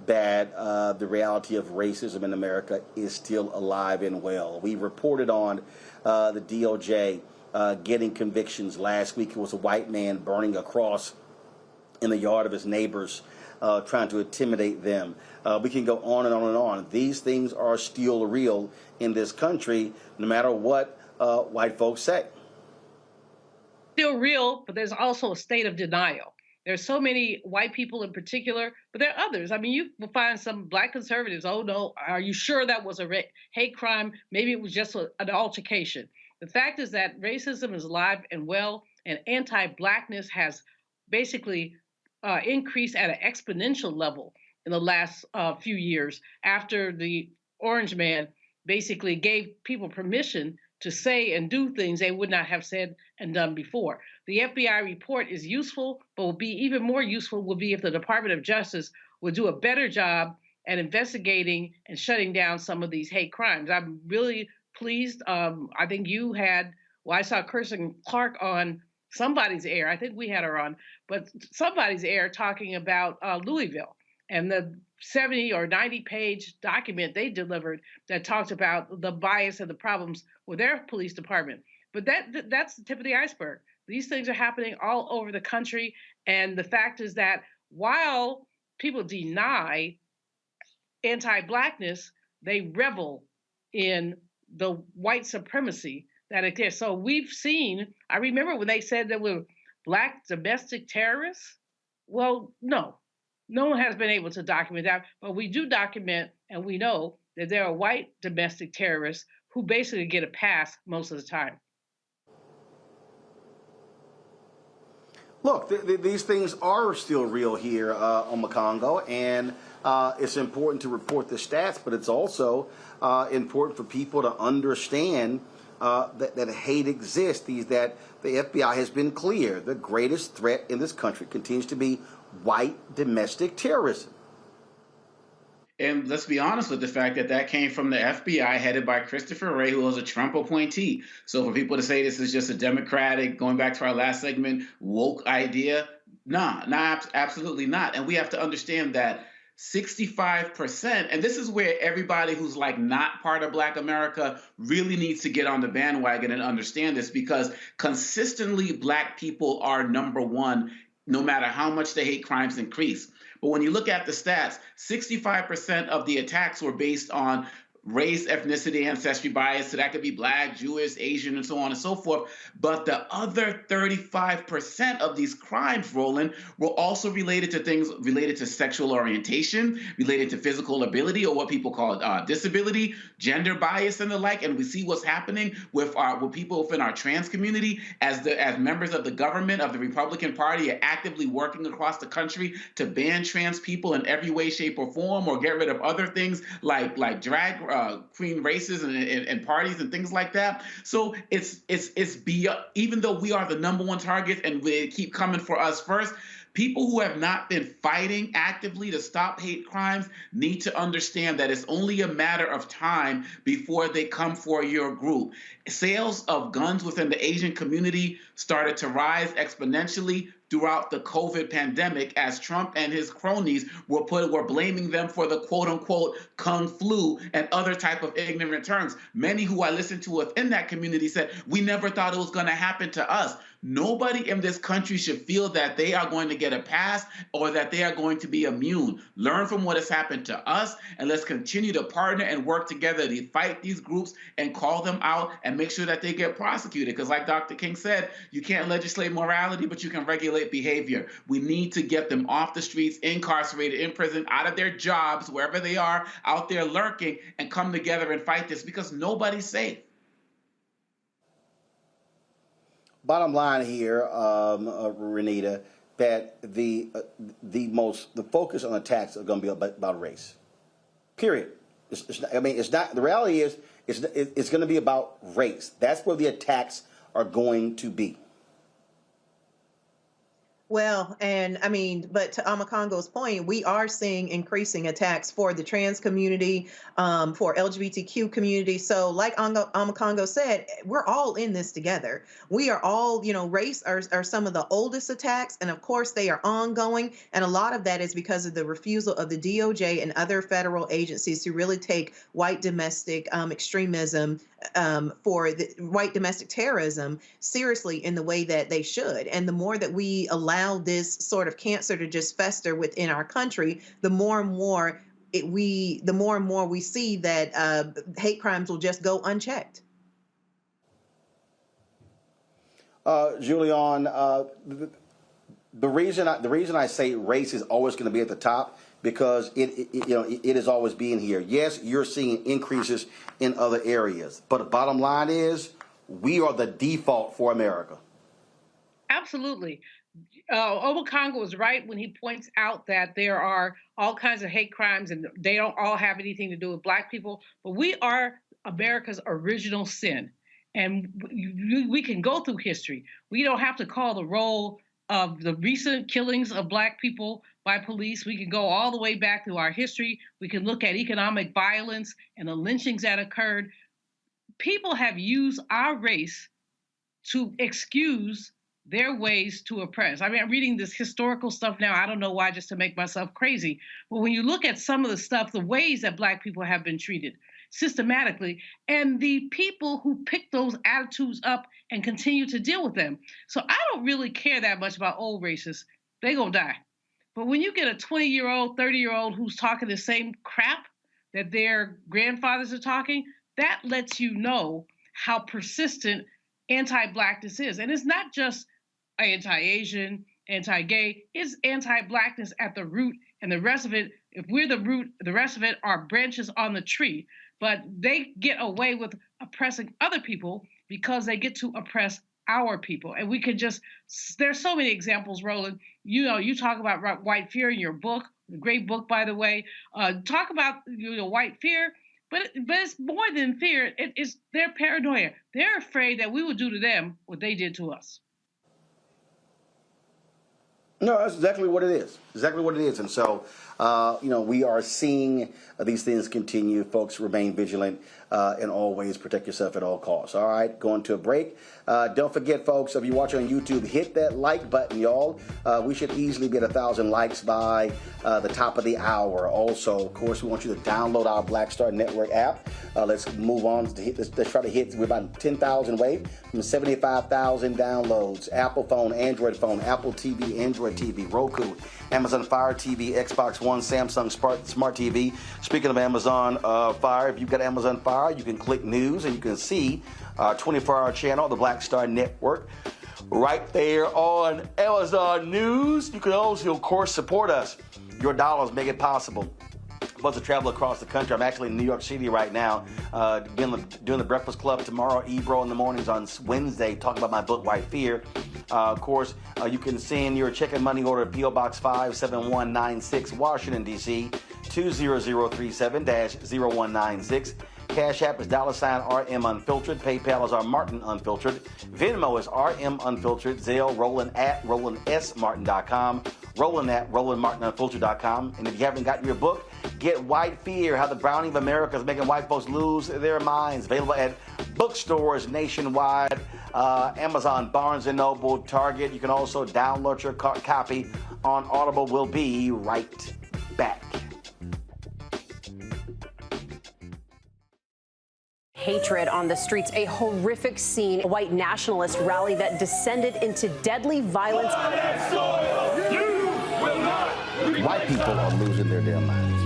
that the reality of racism in America is still alive and well. We reported on the DOJ getting convictions. Last week, it was a white man burning a cross in the yard of his neighbors, trying to intimidate them. We can go on and on and on. These things are still real in this country, no matter what white folks say. Still real, but there's also a state of denial. There's so many white people in particular, but there are others. I mean, you will find some Black conservatives, oh no, are you sure that was a hate crime? Maybe it was just an altercation. The fact is that racism is alive and well, and anti-Blackness has basically increased at an exponential level in the last few years, after the orange man basically gave people permission to say and do things they would not have said and done before. The FBI report is useful, but will be even more useful would be if the Department of Justice would do a better job at investigating and shutting down some of these hate crimes. I'm really pleased. I think you had, I saw Kirsten Clark on somebody's air. I think we had her on, but somebody's air talking about Louisville and the 70 or 90 page document they delivered that talked about the bias and the problems with their police department. But that's the tip of the iceberg. These things are happening all over the country. And the fact is that while people deny anti-Blackness, they revel in the white supremacy that exists. So we've seen, I remember when they said there were Black domestic terrorists. Well, no one has been able to document that, but we do document, and we know that there are white domestic terrorists who basically get a pass most of the time. Look, these things are still real here on the Congo, and it's important to report the stats, but it's also important for people to understand that hate exists, that the FBI has been clear. The greatest threat in this country continues to be white domestic terrorism. And let's be honest with the fact that came from the FBI headed by Christopher Wray, who was a Trump appointee. So for people to say this is just a Democratic, going back to our last segment, woke idea, absolutely not. And we have to understand that 65%, and this is where everybody who's like not part of Black America really needs to get on the bandwagon and understand this, because consistently Black people are number one, no matter how much the hate crimes increase. But when you look at the stats, 65% of the attacks were based on race, ethnicity, ancestry bias. So that could be Black, Jewish, Asian, and so on and so forth. But the other 35% of these crimes, Roland, were also related to things related to sexual orientation, related to physical ability, or what people call disability, gender bias, and the like. And we see what's happening with people within our trans community as members of the government of the Republican Party are actively working across the country to ban trans people in every way, shape, or form, or get rid of other things like drag queen races and parties and things like that. So it's beyond, even though we are the #1 target and they keep coming for us first, people who have not been fighting actively to stop hate crimes need to understand that it's only a matter of time before they come for your group. Sales of guns within the Asian community started to rise exponentially throughout the COVID pandemic as Trump and his cronies were blaming them for the quote-unquote Kung flu and other type of ignorant terms. Many who I listened to within that community said, we never thought it was going to happen to us. Nobody in this country should feel that they are going to get a pass or that they are going to be immune. Learn from what has happened to us, and let's continue to partner and work together to fight these groups and call them out and make sure that they get prosecuted. Because like Dr. King said, you can't legislate morality, but you can regulate behavior. We need to get them off the streets, incarcerated, in prison, out of their jobs, wherever they are, out there lurking, and come together and fight this because nobody's safe. Bottom line here, Renita, that the focus on attacks are going to be about race. Period. It's not. The reality is, it's going to be about race. That's where the attacks are going to be. Well, and I mean, but to Amakongo's point, we are seeing increasing attacks for the trans community, for LGBTQ community. So like Amakongo said, we're all in this together. We are all, race are some of the oldest attacks. And of course, they are ongoing. And a lot of that is because of the refusal of the DOJ and other federal agencies to really take white domestic extremism for the white domestic terrorism seriously in the way that they should. And the more that we allow this sort of cancer to just fester within our country, the more and more we see that hate crimes will just go unchecked. Julian, the reason I say race is always going to be at the top, because it is always being here. Yes, you're seeing increases in other areas, but the bottom line is we are the default for America. Absolutely. Obakongo was right when he points out that there are all kinds of hate crimes and they don't all have anything to do with Black people, but we are America's original sin. And we can go through history. We don't have to call the role of the recent killings of Black people by police. We can go all the way back through our history. We can look at economic violence and the lynchings that occurred. People have used our race to excuse their ways to oppress. I mean, I'm reading this historical stuff now. I don't know why, just to make myself crazy. But when you look at some of the stuff, the ways that Black people have been treated systematically, and the people who pick those attitudes up and continue to deal with them. So I don't really care that much about old racists. They gonna die. But when you get a 20-year-old, 30-year-old who's talking the same crap that their grandfathers are talking, that lets you know how persistent anti-Blackness is. And it's not just anti-Asian, anti-gay, it's anti-Blackness at the root, and the rest of it, if we're the root, the rest of it are branches on the tree. But they get away with oppressing other people because they get to oppress our people. And we could just, there's so many examples, Roland. You talk about white fear in your book, great book, by the way. Talk about white fear, but it's more than fear. It's their paranoia. They're afraid that we will do to them what they did to us. No, that's exactly what it is. Exactly what it is. And so, we are seeing these things continue. Folks, remain vigilant and always protect yourself at all costs. All right, going to a break. Don't forget, folks, if you're watching on YouTube, hit that like button, y'all. We should easily get 1,000 likes by the top of the hour. Also, of course, we want you to download our Black Star Network app. Let's move on to hit. Let's try to hit. We're about 10,000 away from 75,000 downloads. Apple phone, Android phone, Apple TV, Android Android TV, Roku, Amazon Fire TV, Xbox One, Samsung Smart TV. Speaking of Amazon Fire, if you've got Amazon Fire, you can click news and you can see 24-hour channel, the Black Star Network, right there on Amazon News. You can also, of course, support us. Your dollars make it possible for us to travel across the country. I'm actually in New York City right now, doing the Breakfast Club tomorrow, Ebro in the mornings on Wednesday, talking about my book, White Fear. Of course, you can send your check and money order to P.O. Box 57196, Washington, D.C., 20037-0196. Cash App is $RM Unfiltered. PayPal is Martin Unfiltered. Venmo is RM Unfiltered. Zelle, Roland at RolandSMartin.com. Roland at RolandMartinUnfiltered.com. And if you haven't gotten your book, get White Fear, How the Browning of America is Making White Folks Lose Their Minds. Available at bookstores nationwide, Amazon, Barnes & Noble, Target. You can also download your copy on Audible. We'll be right back. Hatred on the streets, a horrific scene, a white nationalist rally that descended into deadly violence. White people are losing their damn minds.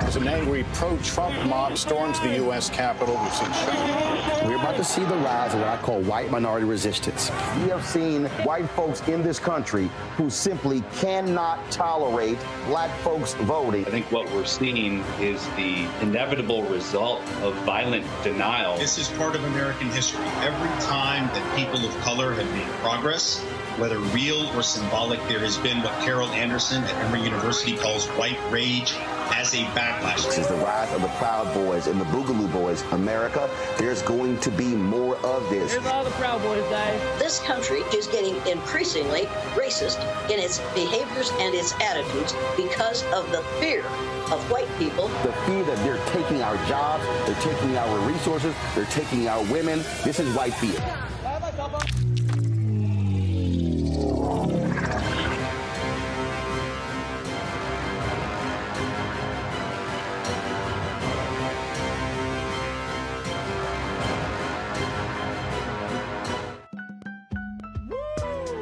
As an angry pro-Trump mob storms the U.S. Capitol, we've seen shooting. We're about to see the rise of what I call white minority resistance. We have seen white folks in this country who simply cannot tolerate black folks voting. I think what we're seeing is the inevitable result of violent denial. This is part of American history. Every time that people of color have made progress, whether real or symbolic, there has been what Carol Anderson at Emory University calls white rage as a backlash. This is the rise of the Proud Boys and the Boogaloo Boys. America, there's going to be more of this. Here's all the Proud Boys, guys. This country is getting increasingly racist in its behaviors and its attitudes because of the fear of white people. The fear that they're taking our jobs, they're taking our resources, they're taking our women. This is white fear.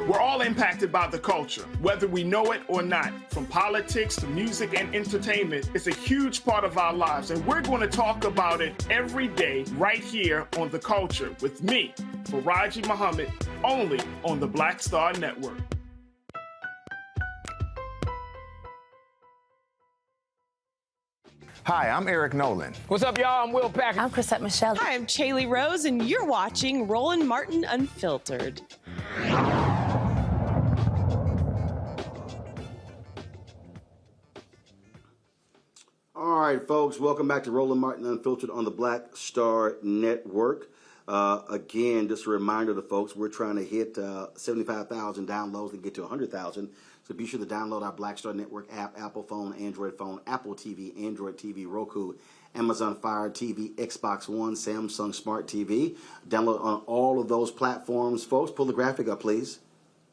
We're all impacted by the culture, whether we know it or not. From politics to music and entertainment, it's a huge part of our lives, and we're going to talk about it every day right here on The Culture with me, Faraji Muhammad, only on the Black Star Network. Hi, I'm Eric Nolan. What's up, y'all? I'm Will Packer. I'm Chrisette Michelle. Hi, I'm Chaley Rose, and you're watching Roland Martin Unfiltered. All right, folks, welcome back to Roland Martin Unfiltered on the Black Star Network. Again, just a reminder to folks, we're trying to hit 75,000 downloads and get to 100,000. So be sure to download our Black Star Network app, Apple phone, Android phone, Apple TV, Android TV, Roku, Amazon Fire TV, Xbox One, Samsung Smart TV. Download on all of those platforms. Folks, pull the graphic up, please.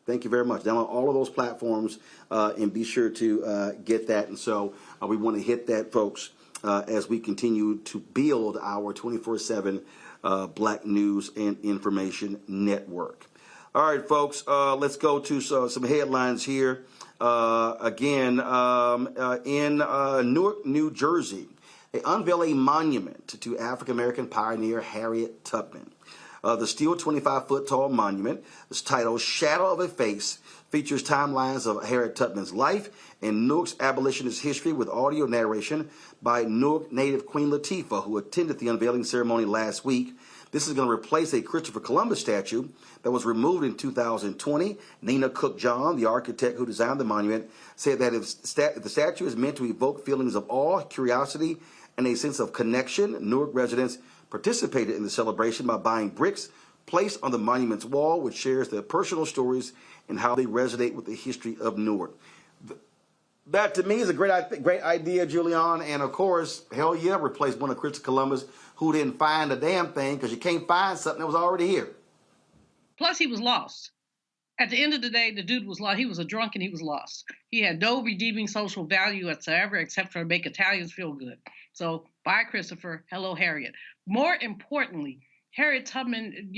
Thank you very much. Download all of those platforms and be sure to get that. And so we want to hit that, folks, as we continue to build our 24/7 Black News and Information Network. All right, folks, let's go to some headlines here. In Newark, New Jersey, they unveil a monument to African-American pioneer Harriet Tubman. The steel 25-foot-tall monument is titled Shadow of a Face, features timelines of Harriet Tubman's life and Newark's abolitionist history with audio narration by Newark native Queen Latifah, who attended the unveiling ceremony last week. This is going to replace a Christopher Columbus statue that was removed in 2020. Nina Cook John, the architect who designed the monument, said that if the statue is meant to evoke feelings of awe, curiosity, and a sense of connection, Newark residents participated in the celebration by buying bricks placed on the monument's wall, which shares their personal stories and how they resonate with the history of Newark. That, to me, is a great idea, Julian. And, of course, hell yeah, replace one of Christopher Columbus who didn't find a damn thing, because you can't find something that was already here. Plus, he was lost. At the end of the day, the dude was lost. He was a drunk and he was lost. He had no redeeming social value whatsoever except for make Italians feel good. So, bye, Christopher. Hello, Harriet. More importantly, Harriet Tubman,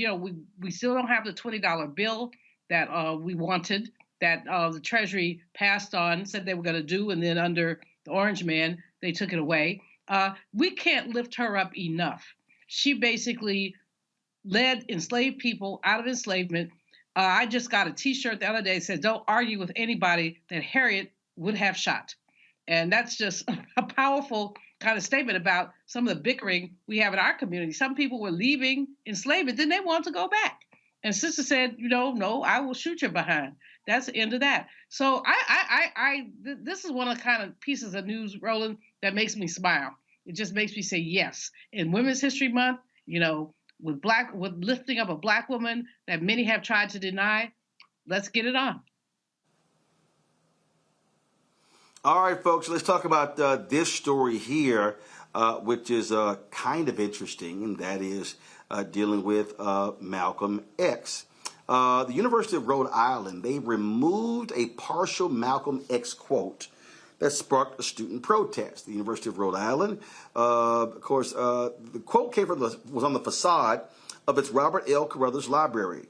we still don't have the $20 bill that we wanted, that the Treasury passed on, said they were going to do, and then under the Orange Man, they took it away. We can't lift her up enough. She basically led enslaved people out of enslavement. I just got a T-shirt the other day that said, "Don't argue with anybody that Harriet would have shot." And that's just a powerful kind of statement about some of the bickering we have in our community. Some people were leaving enslavement, then they want to go back. And sister said, no, I will shoot you behind. That's the end of that. So this is one of the kind of pieces of news, Roland, that makes me smile. It just makes me say yes. In Women's History Month, with lifting up a Black woman that many have tried to deny, let's get it on. All right, folks, let's talk about this story here, which is kind of interesting, and that is dealing with Malcolm X. The University of Rhode Island, they removed a partial Malcolm X quote that sparked a student protest. The University of Rhode Island, of course, the quote was on the facade of its Robert L. Carruthers Library.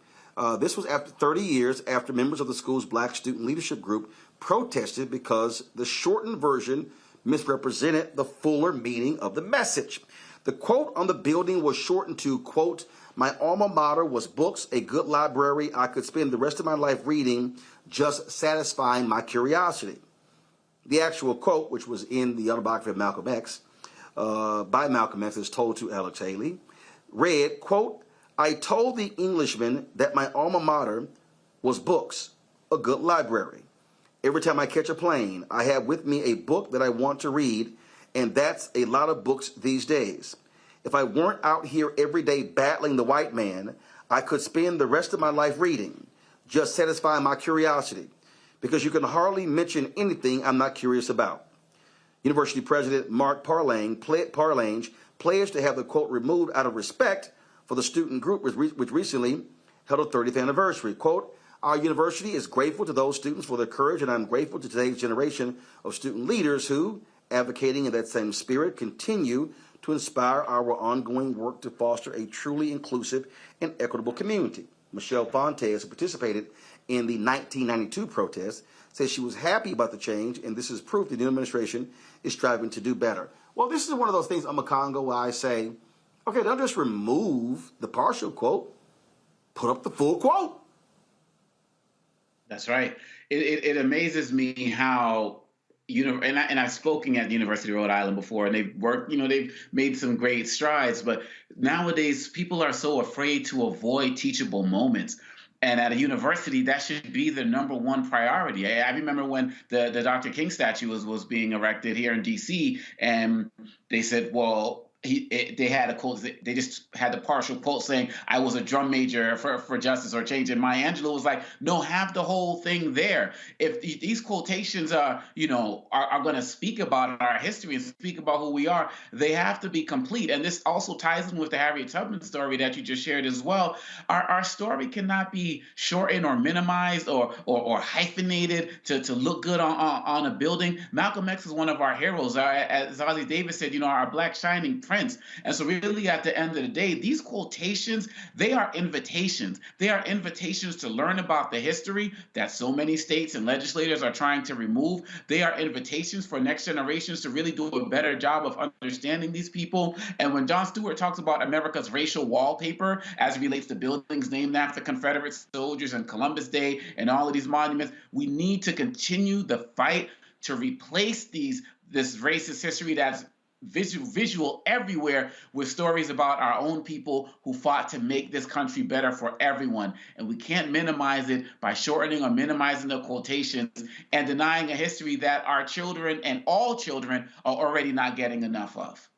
This was after 30 years after members of the school's Black student leadership group protested because the shortened version misrepresented the fuller meaning of the message. The quote on the building was shortened to, quote, "My alma mater was books, a good library I could spend the rest of my life reading, just satisfying my curiosity." The actual quote, which was in the autobiography of Malcolm X, by Malcolm X, as told to Alex Haley, read, quote, "I told the Englishman that my alma mater was books, a good library. Every time I catch a plane, I have with me a book that I want to read, and that's a lot of books these days. If I weren't out here every day battling the white man, I could spend the rest of my life reading, just satisfying my curiosity, because you can hardly mention anything I'm not curious about." University President Mark Parlange pledged to have the quote removed out of respect for the student group, which recently held a 30th anniversary. Quote, "Our university is grateful to those students for their courage, and I'm grateful to today's generation of student leaders who, advocating in that same spirit, continue to inspire our ongoing work to foster a truly inclusive and equitable community." Michelle Fontes, who participated in the 1992 protest, says she was happy about the change, and this is proof the new administration is striving to do better. Well, this is one of those things, Amakongo, where I say, okay, don't just remove the partial quote, put up the full quote. That's right. It amazes me how, and I've spoken at the University of Rhode Island before, and they've worked, they've made some great strides, but nowadays people are so afraid to avoid teachable moments. And at a university, that should be the number one priority. I remember when the Dr. King statue was being erected here in D.C., and they said, well, they had a quote. They just had the partial quote saying, "I was a drum major for justice or change." And Maya Angelou was like, "No, have the whole thing there." If these quotations are going to speak about our history and speak about who we are, they have to be complete. And this also ties in with the Harriet Tubman story that you just shared as well. Our story cannot be shortened or minimized or hyphenated to look good on a building. Malcolm X is one of our heroes. As Ossie Davis said, our Black shining prince. And so really at the end of the day, these quotations, they are invitations. They are invitations to learn about the history that so many states and legislators are trying to remove. They are invitations for next generations to really do a better job of understanding these people. And when Jon Stewart talks about America's racial wallpaper as it relates to buildings named after Confederate soldiers and Columbus Day and all of these monuments, we need to continue the fight to replace this racist history that's visual everywhere with stories about our own people who fought to make this country better for everyone. And we can't minimize it by shortening or minimizing the quotations and denying a history that our children and all children are already not getting enough of.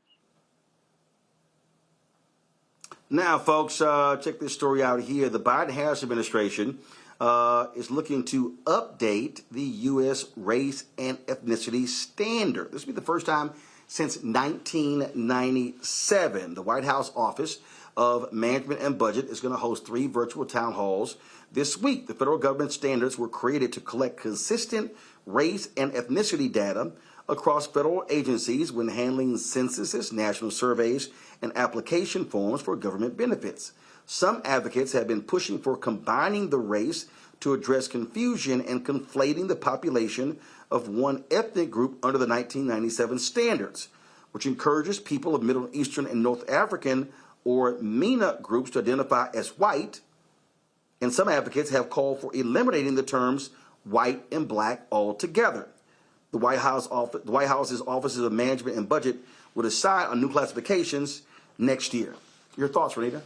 Now, folks, check this story out here. The Biden-Harris administration is looking to update the U.S. race and ethnicity standard. This will be the first time since 1997. The White House Office of Management and Budget is going to host 3 virtual town halls this week. The federal government standards were created to collect consistent race and ethnicity data across federal agencies when handling censuses, national surveys, and application forms for government benefits. Some advocates have been pushing for combining the race to address confusion and conflating the population of one ethnic group under the 1997 standards, which encourages people of Middle Eastern and North African or MENA groups to identify as white, and some advocates have called for eliminating the terms white and black altogether. The White House's Offices of Management and Budget will decide on new classifications next year. Your thoughts, Renita?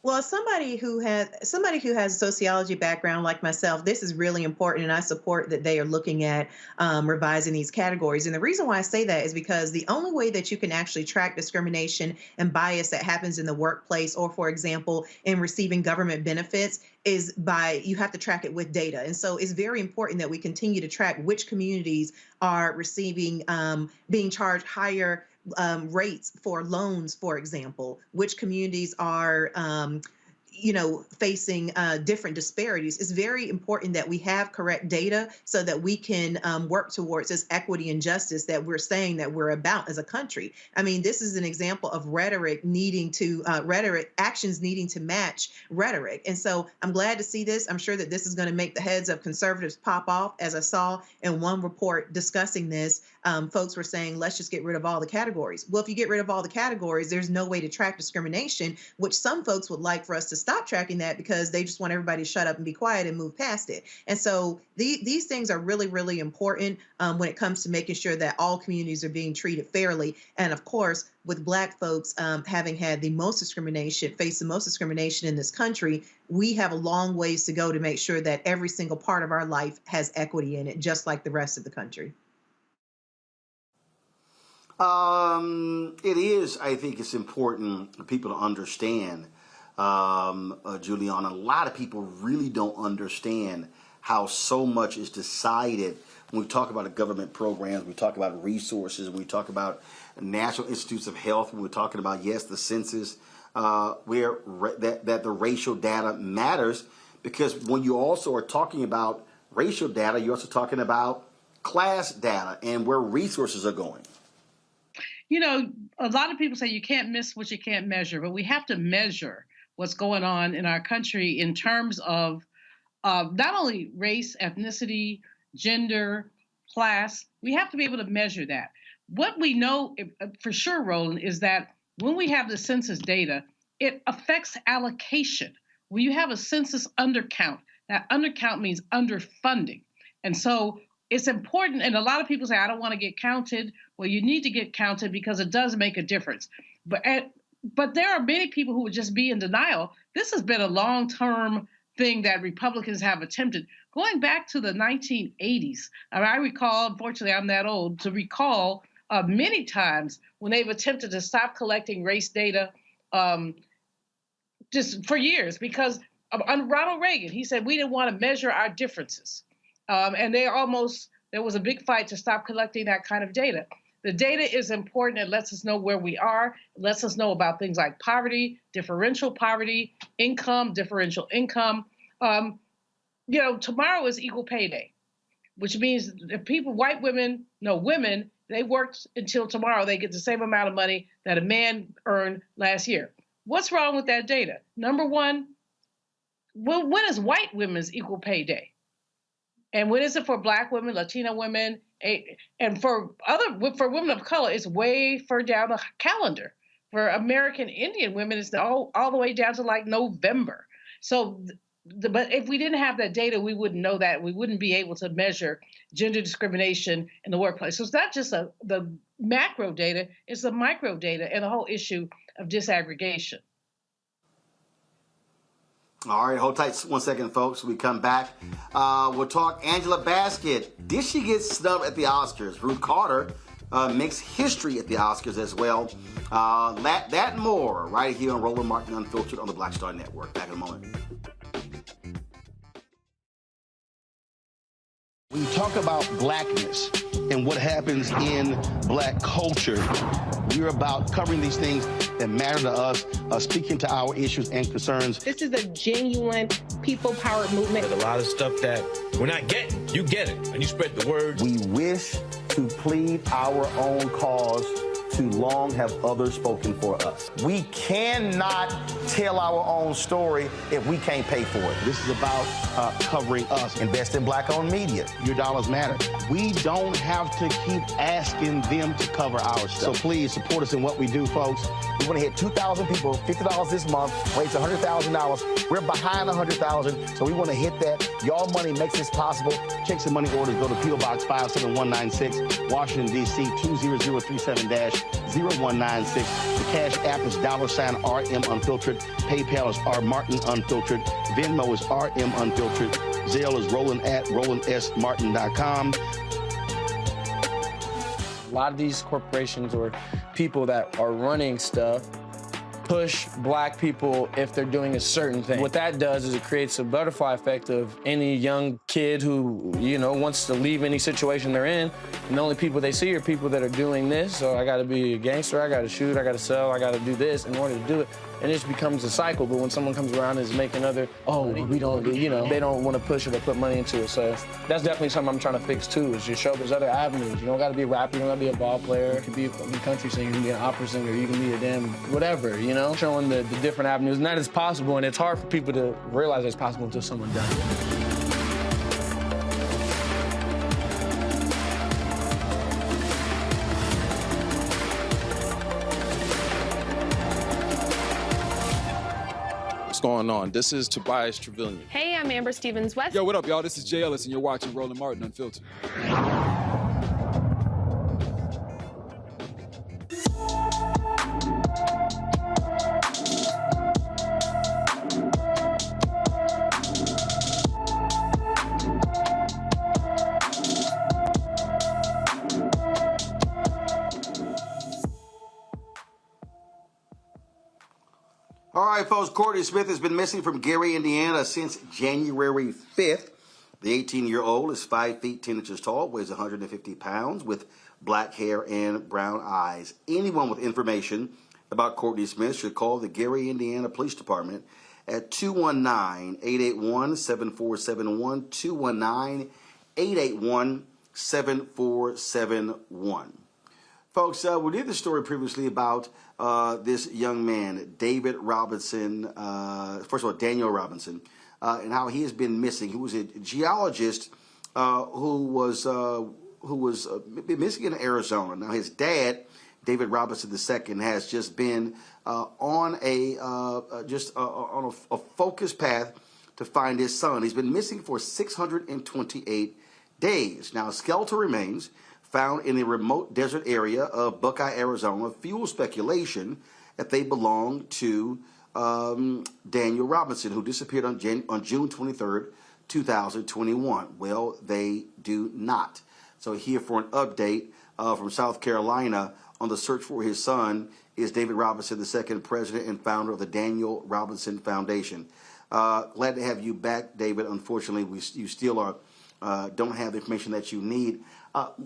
Well, somebody who has a sociology background like myself, this is really important, and I support that they are looking at revising these categories. And the reason why I say that is because the only way that you can actually track discrimination and bias that happens in the workplace, or, for example, in receiving government benefits, is you have to track it with data. And so it's very important that we continue to track which communities are receiving, being charged higher rates for loans, for example, which communities are, facing different disparities. It's very important that we have correct data so that we can work towards this equity and justice that we're saying that we're about as a country. I mean, this is an example of actions needing to match rhetoric. And so I'm glad to see this. I'm sure that this is going to make the heads of conservatives pop off. As I saw in one report discussing this, folks were saying, let's just get rid of all the categories. Well, if you get rid of all the categories, there's no way to track discrimination, which some folks would like for us to stop tracking that because they just want everybody to shut up and be quiet and move past it. And so these things are really, really important when it comes to making sure that all communities are being treated fairly. And of course, with Black folks having had faced the most discrimination in this country, we have a long ways to go to make sure that every single part of our life has equity in it, just like the rest of the country. It is, I think it's important for people to understand, Juliana, a lot of people really don't understand how so much is decided when we talk about government programs, we talk about resources, when we talk about National Institutes of Health, when we're talking about, yes, the census, that the racial data matters, because when you also are talking about racial data, you're also talking about class data and where resources are going. You know, a lot of people say you can't miss what you can't measure, but we have to measure what's going on in our country in terms of not only race, ethnicity, gender, class. We have to be able to measure that. What we know for sure, Roland, is that when we have the census data, it affects allocation. When you have a census undercount, that undercount means underfunding. And so it's important, and a lot of people say, I don't want to get counted. Well, you need to get counted because it does make a difference. But there are many people who would just be in denial. This has been a long-term thing that Republicans have attempted. Going back to the 1980s, I recall, unfortunately, I'm that old, to recall many times when they've attempted to stop collecting race data just for years because Ronald Reagan, he said we didn't want to measure our differences. And there was a big fight to stop collecting that kind of data. The data is important. It lets us know where we are. It lets us know about things like poverty, differential poverty, income, differential income. Tomorrow is Equal Pay Day, which means if women, they worked until tomorrow, they get the same amount of money that a man earned last year. What's wrong with that data? Number one, when is white women's Equal Pay Day? And when is it for Black women, Latina women, and for women of color, it's way further down the calendar. For American Indian women, it's all the way down to like November. So, but if we didn't have that data, we wouldn't know that. We wouldn't be able to measure gender discrimination in the workplace. So it's not just the macro data, it's the micro data and the whole issue of disaggregation. All right, hold tight 1 second, folks. When we come back, we'll talk Angela Bassett. Did she get snubbed at the Oscars? Ruth Carter makes history at the Oscars as well. That and more right here on Roland Martin Unfiltered on the Black Star Network. Back in a moment. When you talk about blackness and what happens in black culture, we're about covering these things that matter to us, speaking to our issues and concerns. This is a genuine people-powered movement. There's a lot of stuff that we're not getting. You get it, and you spread the word. We wish to plead our own cause too long have others spoken for us. We cannot tell our own story if we can't pay for it. This is about covering us. Invest in Black-owned media. Your dollars matter. We don't have to keep asking them to cover our stuff. So please support us in what we do, folks. We want to hit 2,000 people, $50 this month, raise $100,000. We're behind 100,000, so we want to hit that. Y'all money makes this possible. Checks and money orders go to P.O. Box 57196, Washington, D.C. 20037-0196. The Cash App is $RM Unfiltered. PayPal is R Martin Unfiltered. Venmo is RM Unfiltered. Zelle is Roland at RolandSMartin.com. A lot of these corporations or people that are running stuff push Black people if they're doing a certain thing. What that does is it creates a butterfly effect of any young kid who, wants to leave any situation they're in, and the only people they see are people that are doing this. So I gotta be a gangster, I gotta shoot, I gotta sell, I gotta do this in order to do it. And it just becomes a cycle. But when someone comes around and is making we don't, they don't want to push it or put money into it. So that's definitely something I'm trying to fix too, is just show there's other avenues. You don't gotta be a rapper, you don't gotta be a ball player. You can be a country singer, you can be an opera singer, you can be a damn whatever, showing the different avenues. And that is possible, and it's hard for people to realize it's possible until someone does it. What's going on? This is Tobias Trevelyan. Hey, I'm Amber Stevens-West. Yo, what up, y'all? This is Jay Ellis, and you're watching Roland Martin Unfiltered. All right, folks, Courtney Smith has been missing from Gary, Indiana since January 5th. The 18-year-old is 5 feet 10 inches tall, weighs 150 pounds, with black hair and brown eyes. Anyone with information about Courtney Smith should call the Gary, Indiana Police Department at 219-881-7471, 219-881-7471. Folks, we did the story previously about this young man, David Robinson, first of all, Daniel Robinson, and how he has been missing. He was a geologist who was missing in Arizona. Now, his dad, David Robinson II, has just been on a focused path to find his son. He's been missing for 628 days. Now, skeletal remains found in a remote desert area of Buckeye, Arizona, fuel speculation that they belong to Daniel Robinson, who disappeared on June 23rd, 2021. Well, they do not. So here for an update from South Carolina on the search for his son is David Robinson II, president and founder of the Daniel Robinson Foundation. Glad to have you back, David. Unfortunately, you still don't have the information that you need.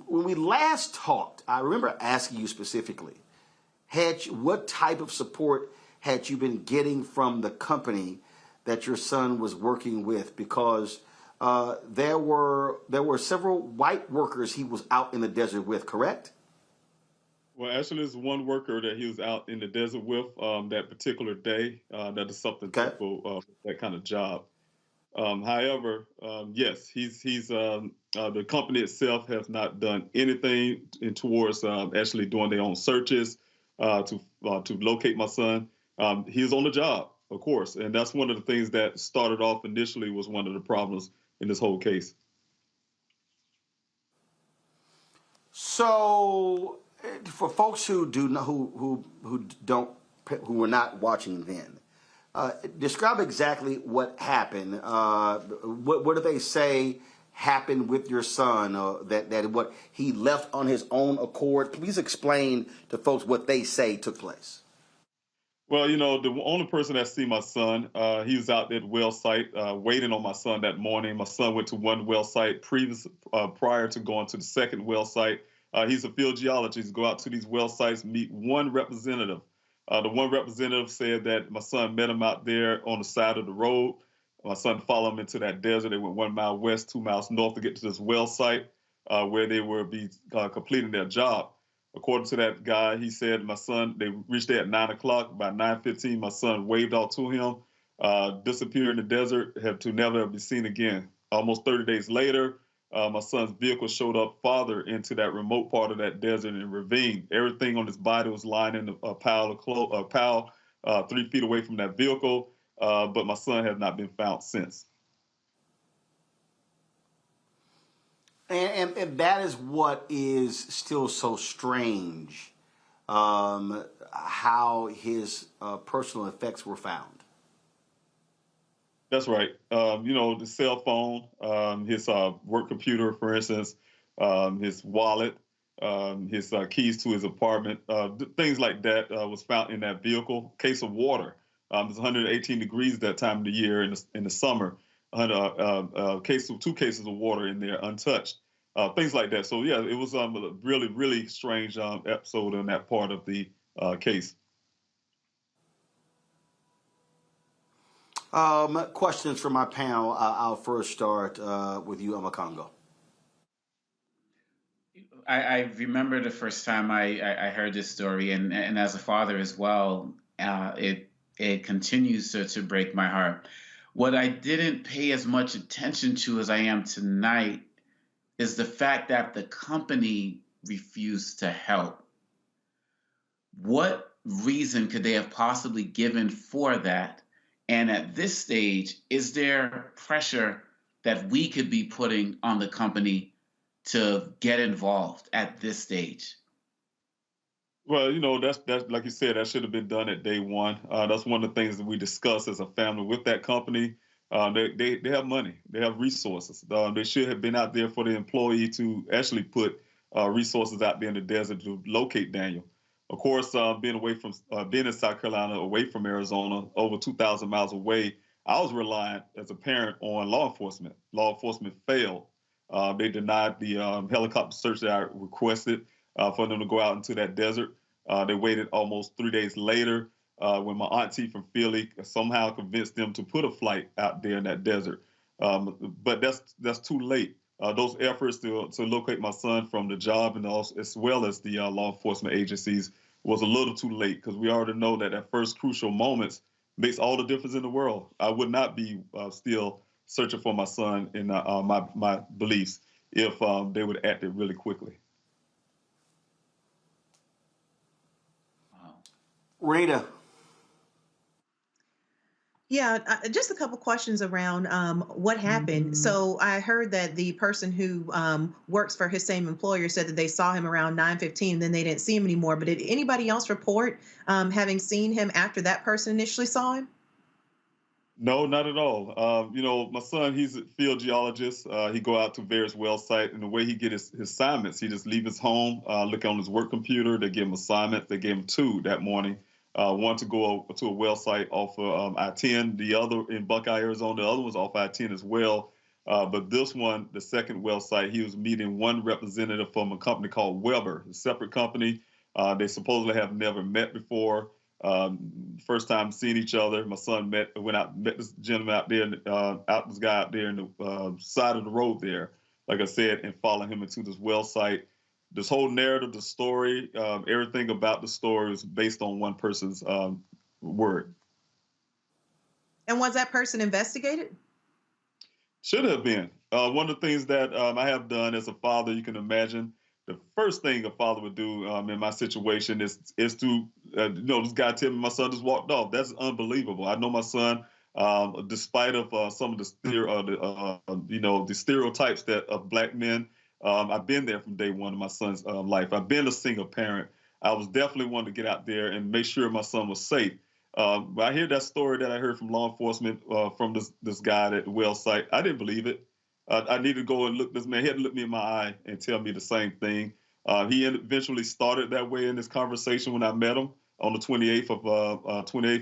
When we last talked, I remember asking you specifically, what type of support had you been getting from the company that your son was working with? Because there were several white workers he was out in the desert with, correct? Well, actually, there's one worker that he was out in the desert with that particular day. That is something typical that kind of job. However, yes, he's the company itself has not done anything towards actually doing their own searches to locate my son. He's on the job, of course, and that's one of the things that started off initially was one of the problems in this whole case. So, for folks who were not watching then. Describe exactly what happened. What do they say happened with your son? That what he left on his own accord? Please explain to folks what they say took place. Well, the only person that see my son, he was out at well site waiting on my son that morning. My son went to one well site prior to going to the second well site. He's a field geologist. Go out to these well sites, meet one representative. The one representative said that my son met him out there on the side of the road. My son followed him into that desert. They went 1 mile west, 2 miles north to get to this well site where they will be completing their job. According to that guy, he said my son, they reached there at 9 o'clock. By 9:15, my son waved out to him, disappeared in the desert, have to never be seen again. Almost 30 days later, my son's vehicle showed up farther into that remote part of that desert and ravine. Everything on his body was lying in a pile of clothes, 3 feet away from that vehicle. But my son has not been found since. And that is what is still so strange, how his personal effects were found. That's right. The cell phone, his work computer, for instance, his wallet, his keys to his apartment, things like that was found in that vehicle. Case of water. It's 118 degrees that time of the year in the summer. 2 cases of water in there untouched. Things like that. So, yeah, it was a really, really strange episode in that part of the case. Questions from my panel. I'll first start with you, Amakongo. I remember the first time I heard this story, and as a father as well, it continues to break my heart. What I didn't pay as much attention to as I am tonight is the fact that the company refused to help. What reason could they have possibly given for that? And at this stage, is there pressure that we could be putting on the company to get involved at this stage? Well, that's like you said, that should have been done at day one. That's one of the things that we discuss as a family with that company. They have money, they have resources. They should have been out there for the employee to actually put resources out there in the desert to locate Daniel. Of course, being in South Carolina, away from Arizona, over 2,000 miles away, I was reliant as a parent on law enforcement. Law enforcement failed. They denied the helicopter search that I requested for them to go out into that desert. They waited almost 3 days later when my auntie from Philly somehow convinced them to put a flight out there in that desert. But that's too late. Those efforts to locate my son from the job and also, as well as the law enforcement agencies was a little too late, because we already know that first crucial moments makes all the difference in the world. I would not be still searching for my son in my beliefs if they would have acted really quickly. Rita. Yeah, just a couple questions around what happened. So I heard that the person who works for his same employer said that they saw him around 9:15, then they didn't see him anymore. But did anybody else report having seen him after that person initially saw him? No, not at all. My son, he's a field geologist. He go out to various well sites, and the way he get his assignments, he just leave his home, look on his work computer. They give him assignments. They gave him 2 that morning. One to go to a well site off of I-10, the other in Buckeye, Arizona. The other was off I-10 as well. But this one, the second well site, he was meeting one representative from a company called Weber, a separate company. They supposedly have never met before. First time seeing each other. My son met this gentleman out there, this guy out there in the side of the road there, like I said, and follow him into this well site. This whole narrative, the story, everything about the story is based on one person's word. And was that person investigated? Should have been. One of the things that I have done as a father, you can imagine, the first thing a father would do in my situation is to, this guy tell me my son just walked off. That's unbelievable. I know my son, despite of some of the stereotypes that of Black men. I've been there from day one of my son's life. I've been a single parent. I was definitely one to get out there and make sure my son was safe. But I hear that story that I heard from law enforcement from this guy at the well site. I didn't believe it. I needed to go and look this man. He had to look me in my eye and tell me the same thing. He eventually started that way in this conversation when I met him on the 28th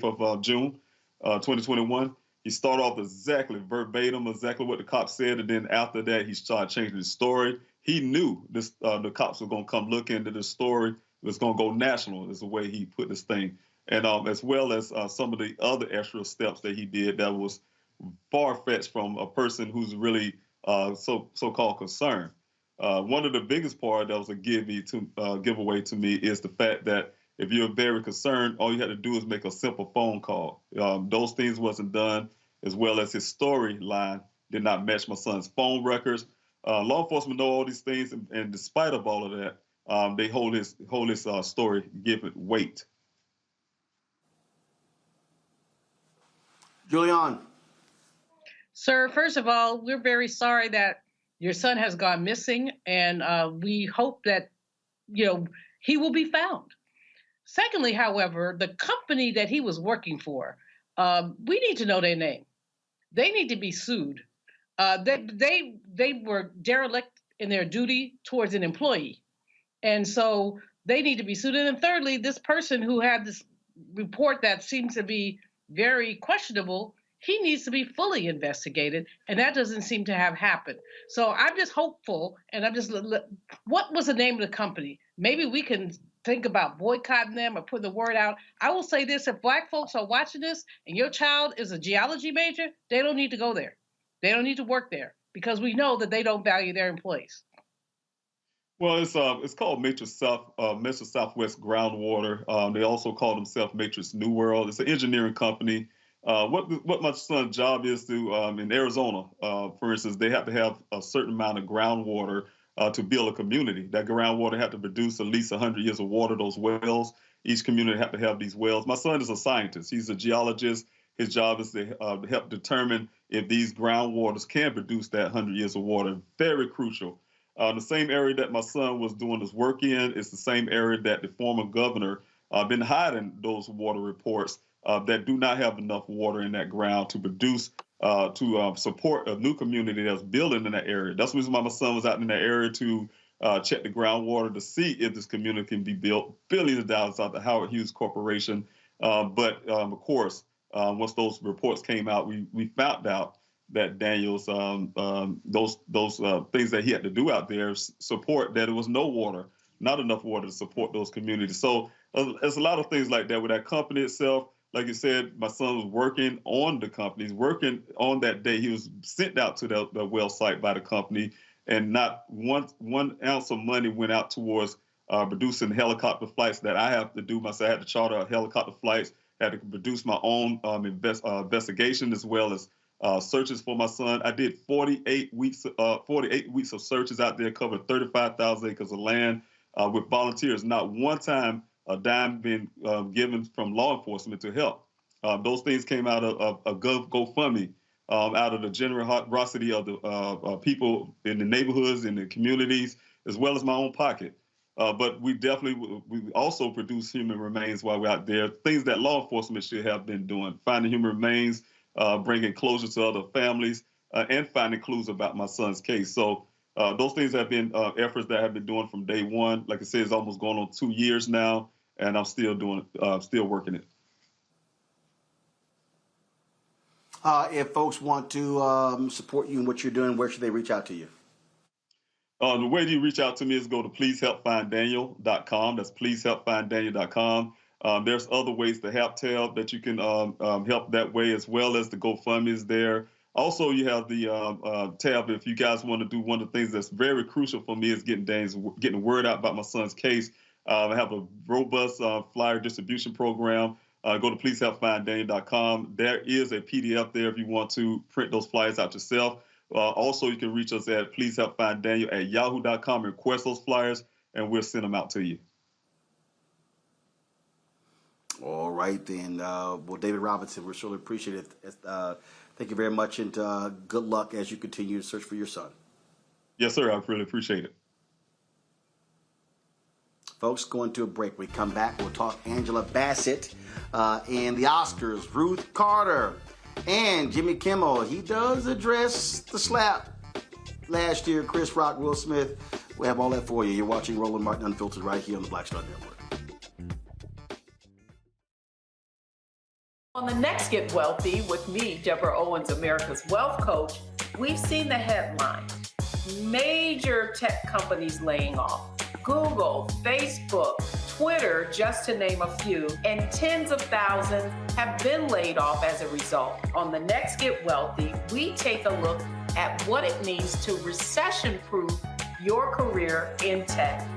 of June, 2021. He started off exactly verbatim, exactly what the cops said, and then after that, he started changing his story. He knew the cops were going to come look into this story. It was going to go national, is the way he put this thing. And as well as some of the other extra steps that he did that was far-fetched from a person who's really so-called concerned. One of the biggest part that was a giveaway to me is the fact that if you're very concerned, all you had to do is make a simple phone call. Those things wasn't done, as well as his storyline did not match my son's phone records. Law enforcement know all these things, and despite of all of that, they hold his story, give it weight. Julian. Sir, first of all, we're very sorry that your son has gone missing, and we hope that, he will be found. Secondly, however, the company that he was working for, we need to know their name. They need to be sued. They were derelict in their duty towards an employee. And so they need to be sued. And then thirdly, this person who had this report that seems to be very questionable, he needs to be fully investigated. And that doesn't seem to have happened. So I'm just hopeful. And what was the name of the company? Maybe we can think about boycotting them or putting the word out. I will say this, if Black folks are watching this and your child is a geology major, they don't need to go there. They don't need to work there because we know that they don't value their employees. Well, it's called Matrix Southwest Groundwater. They also call themselves Matrix New World. It's an engineering company. What my son's job is to, in Arizona, for instance, they have to have a certain amount of groundwater to build a community. That groundwater had to produce at least 100 years of water, those wells. Each community had to have these wells. My son is a scientist. He's a geologist. His job is to help determine if these groundwaters can produce that 100 years of water. Very crucial. The same area that my son was doing his work in is the same area that the former governor been hiding those water reports that do not have enough water in that ground to produce, to support a new community that's building in that area. That's the reason why my son was out in that area to check the groundwater to see if this community can be built. Billions of dollars out the Howard Hughes Corporation. But of course, once those reports came out, we found out that Daniel's those things that he had to do out there support that it was no water, not enough water to support those communities. So there's a lot of things like that with that company itself. Like you said, my son was working on the company. He's working on that day. He was sent out to the well site by the company, and not one ounce of money went out towards producing helicopter flights that I have to do myself. I had to charter helicopter flights, had to produce my own investigation as well as searches for my son. I did 48 weeks of searches out there, covered 35,000 acres of land with volunteers. Not one time a dime been given from law enforcement to help. Those things came out of a GoFundMe, out of the generosity of the people in the neighborhoods, in the communities, as well as my own pocket. But we also produce human remains while we're out there, things that law enforcement should have been doing, finding human remains, bringing closure to other families, and finding clues about my son's case. So those things have been efforts that I have been doing from day one. Like I said, it's almost going on 2 years now, and I'm still still working it. If folks want to support you in what you're doing, where should they reach out to you? The way you reach out to me is go to pleasehelpfinddaniel.com. That's pleasehelpfinddaniel.com. There's other ways to help that you can help that way, as well as the GoFundMe is there. Also, you have the tab if you guys want to do one of the things that's very crucial for me is getting the word out about my son's case. I have a robust flyer distribution program. Go to pleasehelpfinddaniel.com. There is a PDF there if you want to print those flyers out yourself. Also, you can reach us at pleasehelpfinddaniel@yahoo.com and request those flyers, and we'll send them out to you. All right, then. Well, David Robinson, we surely appreciate it. Thank you very much, and good luck as you continue to search for your son. Yes, sir. I really appreciate it. Folks, going to a break. When we come back, we'll talk Angela Bassett and the Oscars, Ruth Carter, and Jimmy Kimmel. He does address the slap last year, Chris Rock, Will Smith. We have all that for you. You're watching Roland Martin Unfiltered right here on the Black Star Network. On the next Get Wealthy with me, Deborah Owens, America's Wealth Coach, we've seen the headline. Major tech companies laying off. Google, Facebook, Twitter, just to name a few, and tens of thousands have been laid off as a result. On the next Get Wealthy, we take a look at what it means to recession-proof your career in tech.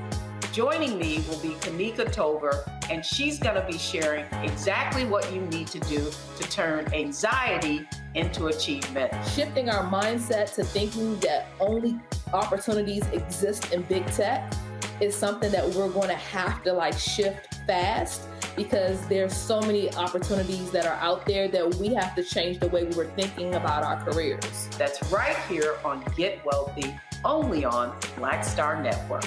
Joining me will be Kanika Tover, and she's going to be sharing exactly what you need to do to turn anxiety into achievement. Shifting our mindset to thinking that only opportunities exist in big tech is something that we're going to have to shift fast, because there's so many opportunities that are out there that we have to change the way we were thinking about our careers. That's right here on Get Wealthy, only on Black Star Network.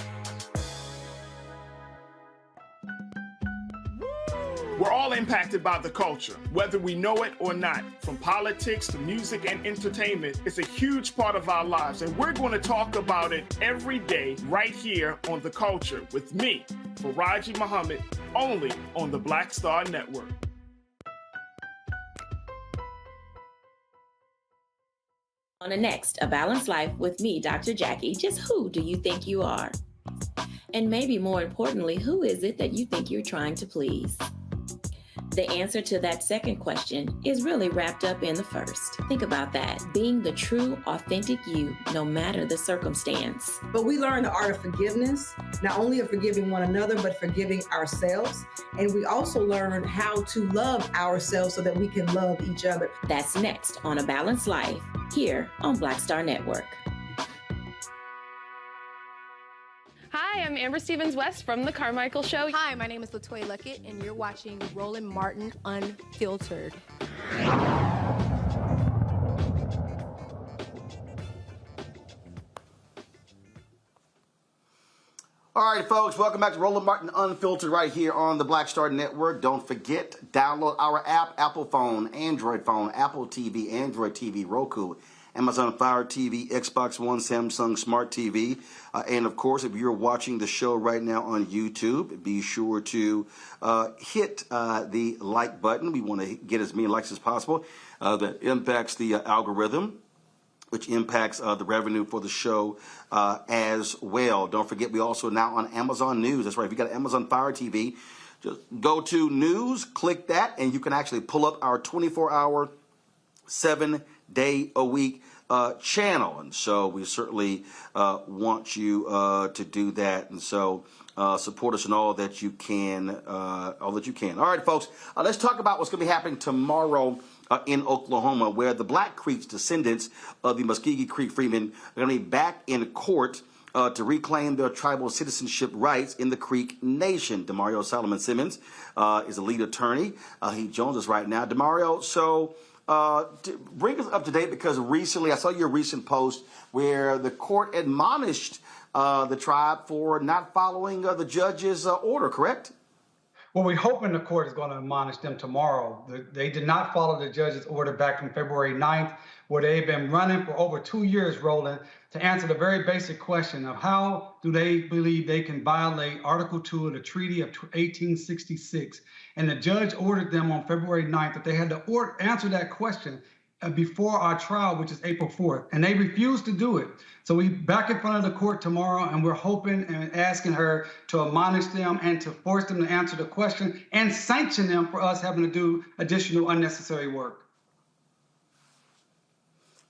We're all impacted by the culture, whether we know it or not. From politics to music and entertainment, it's a huge part of our lives, and we're going to talk about it every day right here on The Culture with me, Faraji Muhammad, only on the Black Star Network. On the next, A Balanced Life with me, Dr. Jackie, just who do you think you are? And maybe more importantly, who is it that you think you're trying to please? The answer to that second question is really wrapped up in the first. Think about that. Being the true, authentic you, no matter the circumstance. But we learn the art of forgiveness, not only of forgiving one another, but forgiving ourselves. And we also learn how to love ourselves so that we can love each other. That's next on A Balanced Life, here on Black Star Network. Hi, I'm Amber Stevens-West from The Carmichael Show. Hi, my name is LaToya Luckett, and you're watching Roland Martin Unfiltered. All right, folks, welcome back to Roland Martin Unfiltered right here on the Black Star Network. Don't forget, download our app, Apple phone, Android phone, Apple TV, Android TV, Roku, Amazon Fire TV, Xbox One, Samsung Smart TV. And, of course, if you're watching the show right now on YouTube, be sure to hit the like button. We want to get as many likes as possible. That impacts the algorithm, which impacts the revenue for the show as well. Don't forget, we also now on Amazon News. That's right. If you got Amazon Fire TV, just go to News, click that, and you can actually pull up our 24-hour, 7-day-a-week channel. And so we certainly want you to do that. And so support us in all that you can. All right, folks, let's talk about what's going to be happening tomorrow in Oklahoma, where the Black Creek's descendants of the Muskogee Creek Freemen are going to be back in court to reclaim their tribal citizenship rights in the Creek Nation. Demario Solomon Simmons is the lead attorney. He joins us right now. Demario, so bring us up to date, because recently I saw your recent post where the court admonished the tribe for not following the judge's order, correct? Well, we're hoping the court is going to admonish them tomorrow. They did not follow the judge's order back from February 9th, where they've been running for over 2 years, Roland, to answer the very basic question of how do they believe they can violate Article 2 of the Treaty of 1866. And the judge ordered them on February 9th that they had to answer that question before our trial, which is April 4th. And they refused to do it. So we back in front of the court tomorrow, and we're hoping and asking her to admonish them and to force them to answer the question and sanction them for us having to do additional unnecessary work.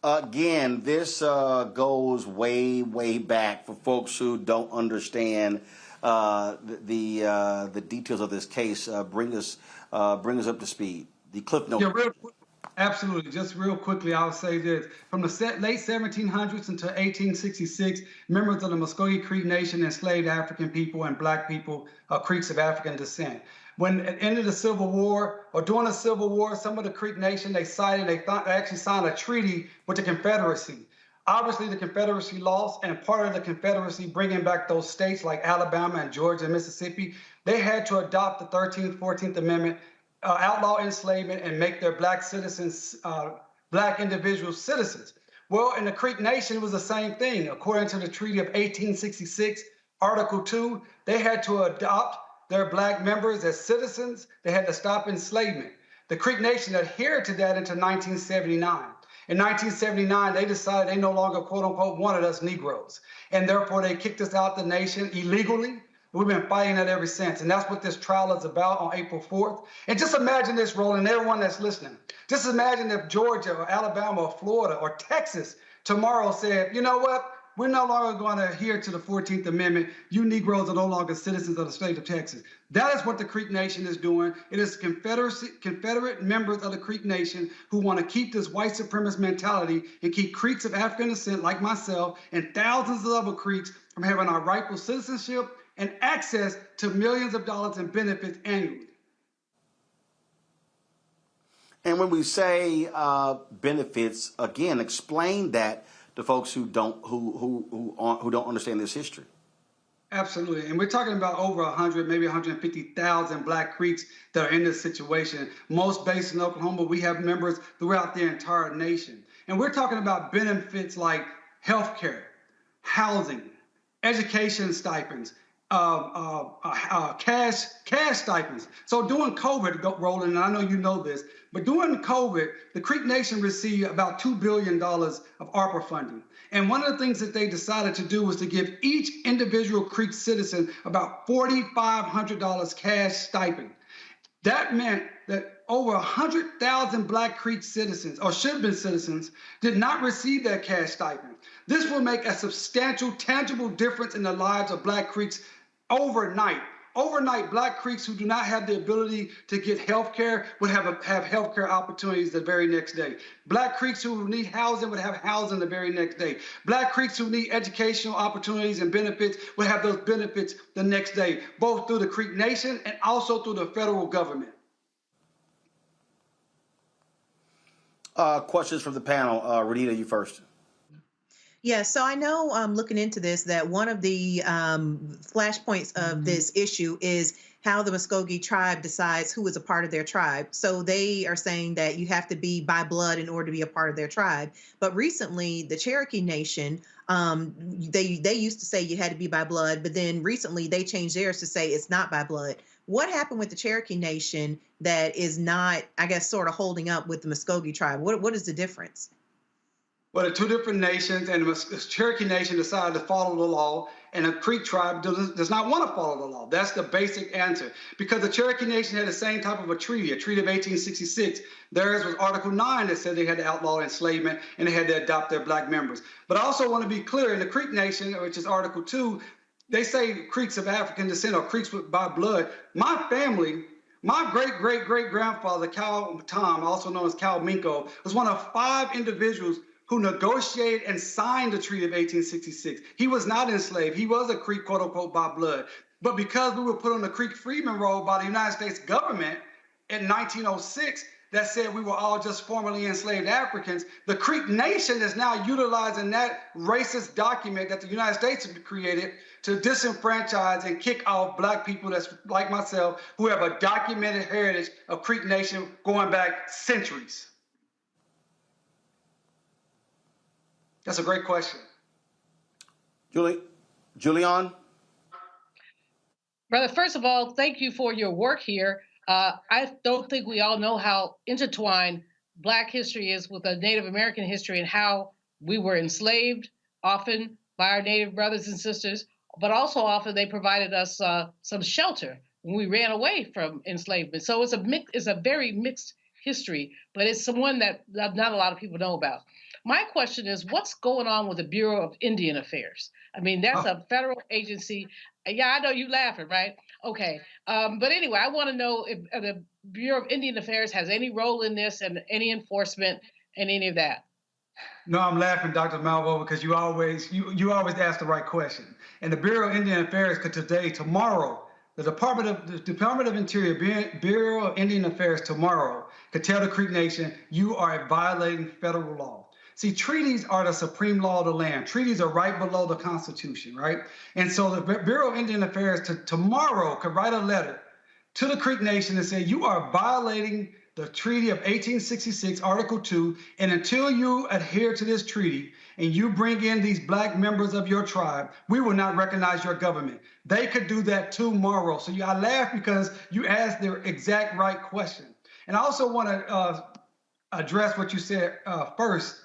Again, this goes way, way back for folks who don't understand the details of this case. Bring us up to speed. The Cliff Notes. Yeah, absolutely. Just real quickly, I'll say this. From the late 1700s until 1866, members of the Muskogee Creek Nation enslaved African people and Black people, Creeks of African descent. When at the end of the Civil War, or during the Civil War, some of the Creek Nation, they actually signed a treaty with the Confederacy. Obviously, the Confederacy lost, and part of the Confederacy bringing back those states like Alabama and Georgia and Mississippi, they had to adopt the 13th, 14th Amendment, outlaw enslavement, and make their Black citizens, Black individuals citizens. Well, in the Creek Nation, it was the same thing. According to the Treaty of 1866, Article 2, they had to adopt their Black members as citizens. They had to stop enslavement. The Creek Nation adhered to that until 1979. In 1979, they decided they no longer, quote unquote, wanted us Negroes. And therefore, they kicked us out the nation illegally. We've been fighting that ever since. And that's what this trial is about on April 4th. And just imagine this, Roland, everyone that's listening. Just imagine if Georgia or Alabama or Florida or Texas tomorrow said, you know what? we're no longer going to adhere to the 14th Amendment. You Negroes are no longer citizens of the state of Texas. That is what the Creek Nation is doing. It is Confederate members of the Creek Nation who want to keep this white supremacist mentality and keep Creeks of African descent like myself and thousands of other Creeks from having our rightful citizenship and access to millions of dollars in benefits annually. And when we say benefits, again, explain that to folks who don't understand this history. Absolutely. And we're talking about over 100, maybe 150,000 Black Creeks that are in this situation. Most based in Oklahoma. We have members throughout the entire nation. And we're talking about benefits like health care, housing, education stipends, cash stipends. So during COVID, Roland, and I know you know this, but during COVID, the Creek Nation received about $2 billion of ARPA funding. And one of the things that they decided to do was to give each individual Creek citizen about $4,500 cash stipend. That meant that over 100,000 Black Creek citizens, or should have been citizens, did not receive that cash stipend. This will make a substantial, tangible difference in the lives of Black Creeks overnight. Overnight, Black Creeks who do not have the ability to get health care would have health care opportunities the very next day. Black Creeks who need housing would have housing the very next day. Black Creeks who need educational opportunities and benefits would have those benefits the next day, both through the Creek Nation and also through the federal government. Questions from the panel. Renita, you first. Yeah, so I know looking into this that one of the flashpoints of this issue is how the Muskogee tribe decides who is a part of their tribe. So they are saying that you have to be by blood in order to be a part of their tribe. But recently, the Cherokee Nation, they used to say you had to be by blood, but then recently they changed theirs to say it's not by blood. What happened with the Cherokee Nation that is not, I guess, sort of holding up with the Muskogee tribe? What is the difference? Well, the two different nations, and the Cherokee Nation decided to follow the law, and the Creek tribe does not want to follow the law. That's the basic answer. Because the Cherokee Nation had the same type of a treaty of 1866. Theirs was Article 9 that said they had to outlaw enslavement and they had to adopt their Black members. But I also want to be clear, in the Creek Nation, which is Article 2, they say Creeks of African descent or Creeks by blood. My family, my great-great-great-grandfather, Cal Tom, also known as Cal Minko, was one of 5 individuals who negotiated and signed the Treaty of 1866. He was not enslaved. He was a Creek, quote unquote, by blood. But because we were put on the Creek Freedmen Roll by the United States government in 1906, that said we were all just formerly enslaved Africans, the Creek Nation is now utilizing that racist document that the United States created to disenfranchise and kick off Black people that's like myself, who have a documented heritage of Creek Nation going back centuries. That's a great question. Julian? Brother, first of all, thank you for your work here. I don't think we all know how intertwined Black history is with the Native American history and how we were enslaved often by our Native brothers and sisters, but also often they provided us some shelter when we ran away from enslavement. So it's a very mixed history, but it's one that not a lot of people know about. My question is, what's going on with the Bureau of Indian Affairs? I mean, that's a federal agency. Yeah, I know you laughing, right? Okay. But anyway, I want to know if the Bureau of Indian Affairs has any role in this and any enforcement and any of that. No, I'm laughing, Dr. Malvo, because you always ask the right question. And the Bureau of Indian Affairs could tomorrow, the Department of Interior, Bureau of Indian Affairs tomorrow could tell the Creek Nation, you are violating federal law. See, treaties are the supreme law of the land. Treaties are right below the Constitution, right? And so the Bureau of Indian Affairs tomorrow could write a letter to the Creek Nation and say, you are violating the Treaty of 1866, Article 2, and until you adhere to this treaty and you bring in these Black members of your tribe, we will not recognize your government. They could do that tomorrow. So I laugh because you asked the exact right question. And I also want to address what you said first.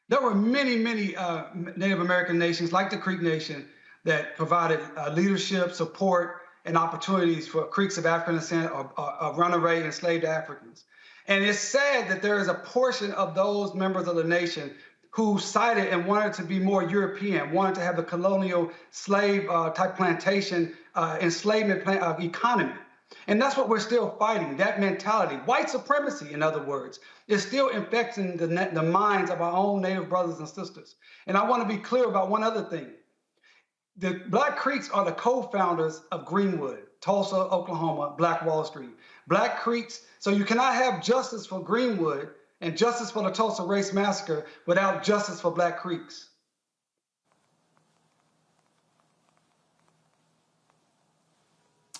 There were many Native American nations like the Creek Nation that provided leadership, support, and opportunities for Creeks of African descent or runaway enslaved Africans. And it's sad that there is a portion of those members of the nation who cited and wanted to be more European, wanted to have the colonial slave type plantation enslavement economy. And that's what we're still fighting, that mentality. White supremacy, in other words, is still infecting the minds of our own Native brothers and sisters. And I want to be clear about one other thing. The Black Creeks are the co-founders of Greenwood, Tulsa, Oklahoma, Black Wall Street. Black Creeks, so you cannot have justice for Greenwood and justice for the Tulsa Race Massacre without justice for Black Creeks.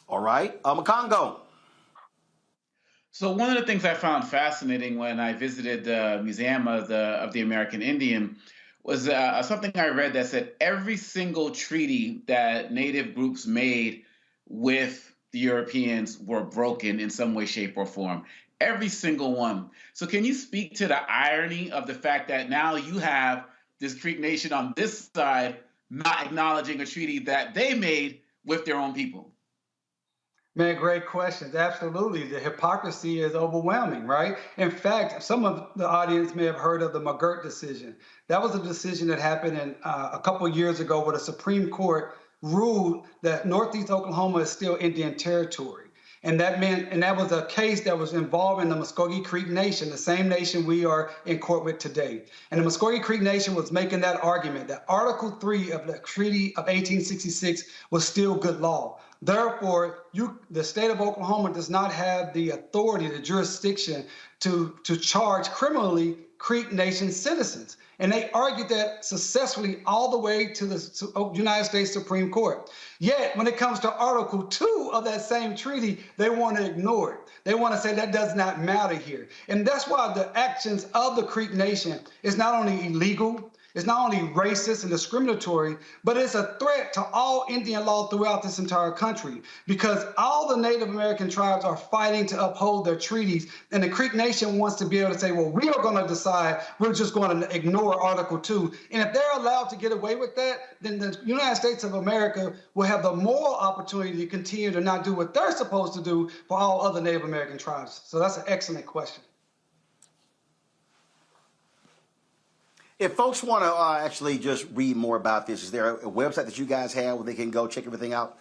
All right, Makongo. So one of the things I found fascinating when I visited the Museum of the American Indian was something I read that said every single treaty that Native groups made with the Europeans were broken in some way, shape, or form. Every single one. So can you speak to the irony of the fact that now you have this Creek Nation on this side not acknowledging a treaty that they made with their own people? Man, great questions. Absolutely. The hypocrisy is overwhelming, right? In fact, some of the audience may have heard of the McGirt decision. That was a decision that happened a couple of years ago where the Supreme Court ruled that Northeast Oklahoma is still Indian territory. And that was a case that was involving the Muskogee Creek Nation, the same nation we are in court with today. And the Muskogee Creek Nation was making that argument that Article 3 of the Treaty of 1866 was still good law. Therefore, the state of Oklahoma does not have the authority, the jurisdiction to charge criminally Creek Nation citizens. And they argued that successfully all the way to the United States Supreme Court. Yet, when it comes to Article 2 of that same treaty, they want to ignore it. They want to say that does not matter here. And that's why the actions of the Creek Nation is not only illegal, it's not only racist and discriminatory, but it's a threat to all Indian law throughout this entire country, because all the Native American tribes are fighting to uphold their treaties, and the Creek Nation wants to be able to say, well, we are going to decide, we're just going to ignore Article 2. And if they're allowed to get away with that, then the United States of America will have the moral opportunity to continue to not do what they're supposed to do for all other Native American tribes. So that's an excellent question. If folks want to actually just read more about this, is there a website that you guys have where they can go check everything out?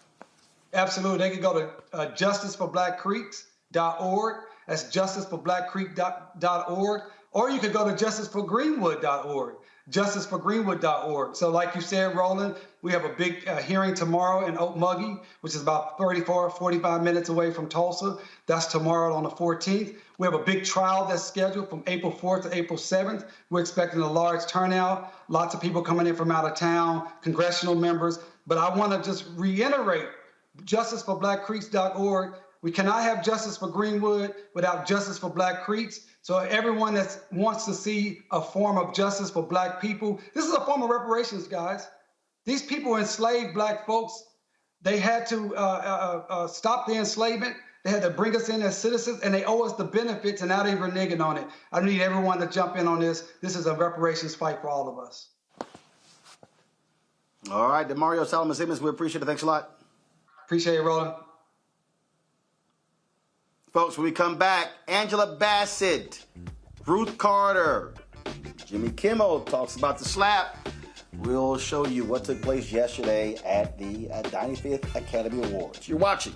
Absolutely. They can go to justiceforblackcreeks.org. That's justiceforblackcreek.org. Or you could go to justiceforgreenwood.org. justiceforgreenwood.org. So like you said, Roland, we have a big hearing tomorrow in Okmulgee, which is about 45 minutes away from Tulsa. That's tomorrow on the 14th. We have a big trial that's scheduled from April 4th to April 7th. We're expecting a large turnout, lots of people coming in from out of town, congressional members. But I want to just reiterate, justiceforblackcreeks.org. We cannot have justice for Greenwood without justice for Black Creeks. So everyone that wants to see a form of justice for Black people, this is a form of reparations, guys. These people enslaved Black folks. They had to stop the enslavement. They had to bring us in as citizens, and they owe us the benefits, and now they're reneging on it. I need everyone to jump in on this. This is a reparations fight for all of us. All right, DeMario Solomon Simmons, we appreciate it. Thanks a lot. Appreciate it, Roland. Folks, when we come back, Angela Bassett, Ruth Carter, Jimmy Kimmel talks about the slap. We'll show you what took place yesterday at the 95th Academy Awards. You're watching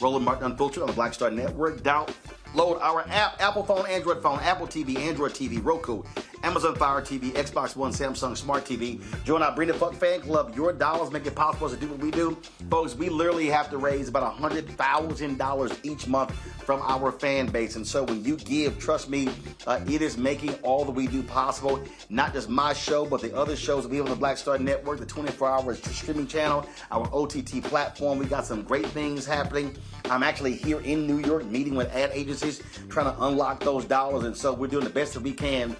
Roland Martin Unfiltered on the Black Star Network. Download our app, Apple phone, Android phone, Apple TV, Android TV, Roku, Amazon Fire TV, Xbox One, Samsung Smart TV. Join our Bring the Fuck fan club. Your dollars make it possible to do what we do. Folks, we literally have to raise about $100,000 each month from our fan base. And so when you give, trust me, it is making all that we do possible. Not just my show, but the other shows that we have on the Black Star Network, the 24-hour streaming channel, our OTT platform. We got some great things happening. I'm actually here in New York meeting with ad agencies, trying to unlock those dollars. And so we're doing the best that we can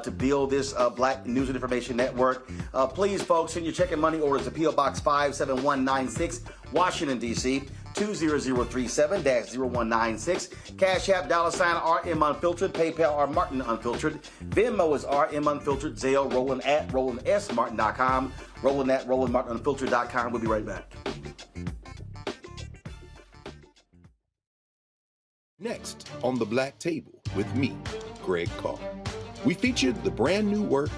to build this Black News and Information Network. Please, folks, send your check and money orders to P.O. Box 57196, Washington, D.C., 20037-0196. Cash App, $RM Unfiltered. PayPal, R Martin Unfiltered. Venmo is RM Unfiltered. Zelle, Roland at RolandSMartin.com. Roland at RolandMartinUnfiltered.com. We'll be right back. Next on The Black Table with me, Greg Carr. We featured the brand new work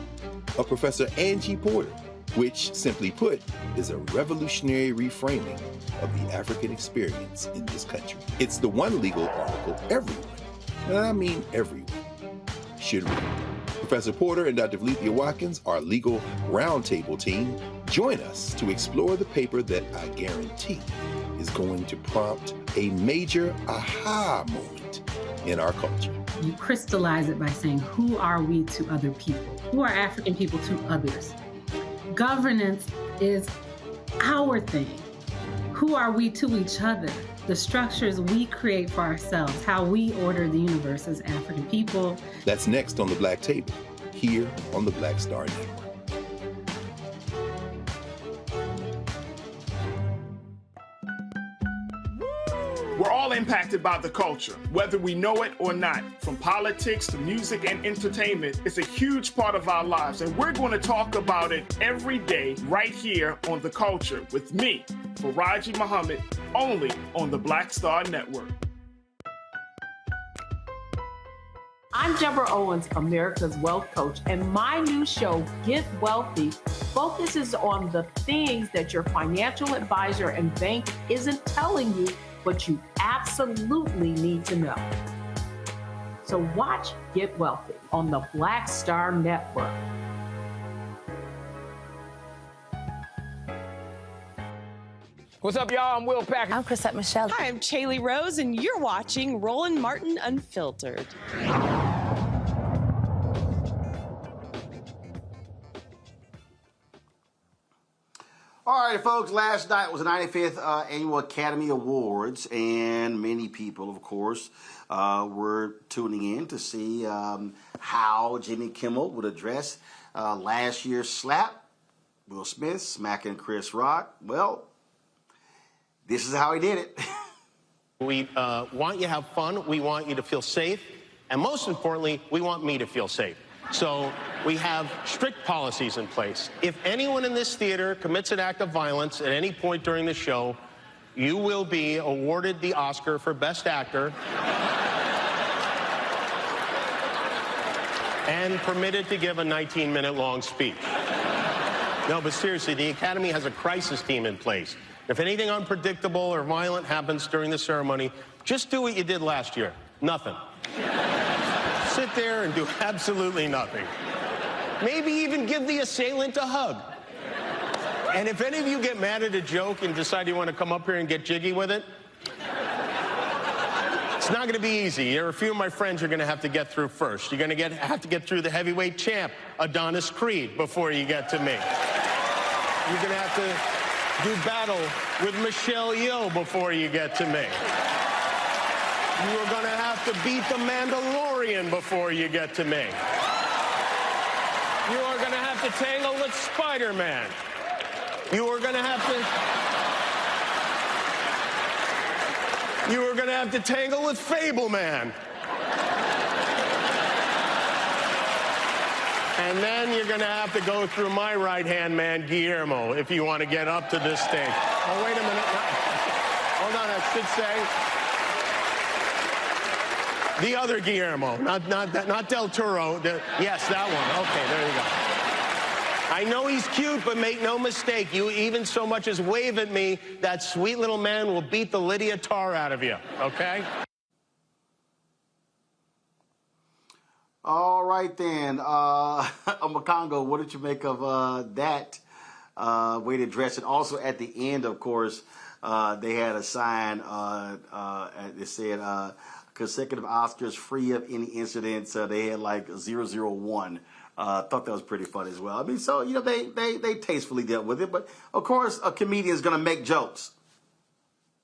of Professor Angie Porter, which, simply put, is a revolutionary reframing of the African experience in this country. It's the one legal article everyone, and I mean everyone, should read. Professor Porter and Dr. Valencia Watkins, our legal roundtable team, join us to explore the paper that I guarantee is going to prompt a major aha moment in our culture. You crystallize it by saying, who are we to other people? Who are African people to others? Governance is our thing. Who are we to each other? The structures we create for ourselves, how we order the universe as African people. That's next on The Black Table, here on the Black Star Network. We're all impacted by the culture, whether we know it or not. From politics to music and entertainment, it's a huge part of our lives, and we're going to talk about it every day right here on The Culture with me, Faraji Muhammad, only on the Black Star Network. I'm Deborah Owens, America's Wealth Coach, and my new show, Get Wealthy, focuses on the things that your financial advisor and bank isn't telling you, but you absolutely need to know. So watch Get Wealthy on the Black Star Network. What's up, y'all? I'm Will Packer. I'm Chrisette Michelle. Hi, I'm Chaley Rose, and you're watching Roland Martin Unfiltered. All right, folks, last night was the 95th Annual Academy Awards, and many people, of course, were tuning in to see how Jimmy Kimmel would address last year's slap, Will Smith smacking Chris Rock. Well, this is how he did it. We want you to have fun, we want you to feel safe, and most importantly, we want me to feel safe. So we have strict policies in place. If anyone in this theater commits an act of violence at any point during the show, you will be awarded the Oscar for Best Actor and permitted to give a 19-minute long speech. No, but seriously, the Academy has a crisis team in place. If anything unpredictable or violent happens during the ceremony, just do what you did last year. Nothing. Sit there and do absolutely nothing. Maybe even give the assailant a hug. And if any of you get mad at a joke and decide you want to come up here and get jiggy with it, it's not going to be easy. There are a few of my friends you're going to have to get through first. You're going to have to get through the heavyweight champ, Adonis Creed, before you get to me. You're going to have to do battle with Michelle Yeoh before you get to me. You are going to have to beat the Mandalorian before you get to me. You are going to have to tangle with Spider-Man. You are going to have to tangle with Fableman. And then you're going to have to go through my right-hand man, Guillermo, if you want to get up to this stage. Oh, wait a minute. Hold on, I should say the other Guillermo, not Del Toro. Yes, that one. Okay, there you go. I know he's cute, but make no mistake, you even so much as wave at me, that sweet little man will beat the Lydia tar out of you, okay? All right, then. Makongo, what did you make of that way to address it? Also, at the end, of course, they had a sign that said, consecutive Oscars free of any incidents. They had like 001. Thought that was pretty fun as well. I mean, so, you know, they tastefully dealt with it. But, of course, a comedian is going to make jokes.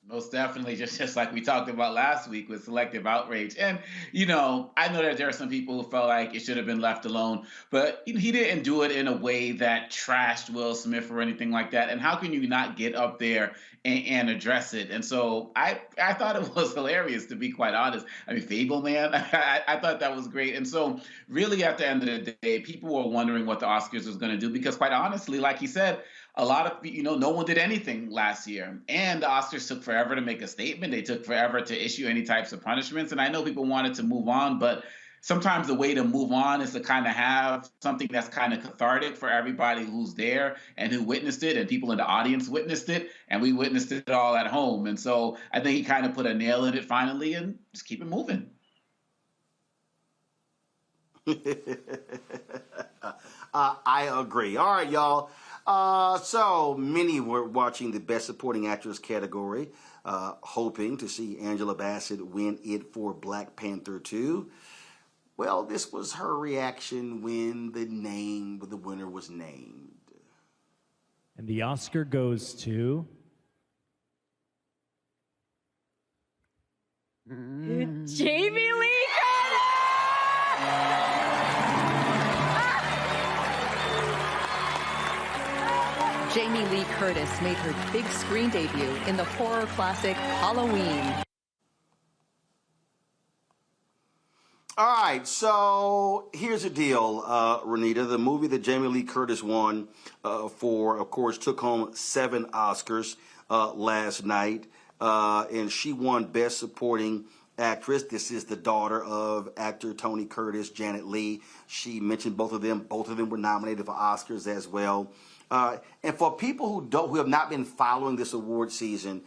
Most definitely, just like we talked about last week with selective outrage. And, you know, I know that there are some people who felt like it should have been left alone, but he didn't do it in a way that trashed Will Smith or anything like that. And how can you not get up there and address it? And so I thought it was hilarious, to be quite honest. I mean, Fableman, I thought that was great. And so really at the end of the day, people were wondering what the Oscars was going to do because quite honestly, like he said, a lot of, no one did anything last year. And the Oscars took forever to make a statement. They took forever to issue any types of punishments. And I know people wanted to move on, but sometimes the way to move on is to kind of have something that's kind of cathartic for everybody who's there and who witnessed it, and people in the audience witnessed it, and we witnessed it all at home. And so I think he kind of put a nail in it finally, and just keep it moving. I agree. All right, y'all. So many were watching the Best Supporting Actress category, hoping to see Angela Bassett win it for Black Panther 2. Well, this was her reaction when the winner was named. And the Oscar goes to... Jamie Lee Jamie Lee Curtis made her big screen debut in the horror classic Halloween. All right, so here's the deal, Renita. The movie that Jamie Lee Curtis won for, of course, took home 7 Oscars last night, and she won Best Supporting Actress. This is the daughter of actor Tony Curtis, Janet Leigh. She mentioned both of them. Both of them were nominated for Oscars as well. And for people who have not been following this award season,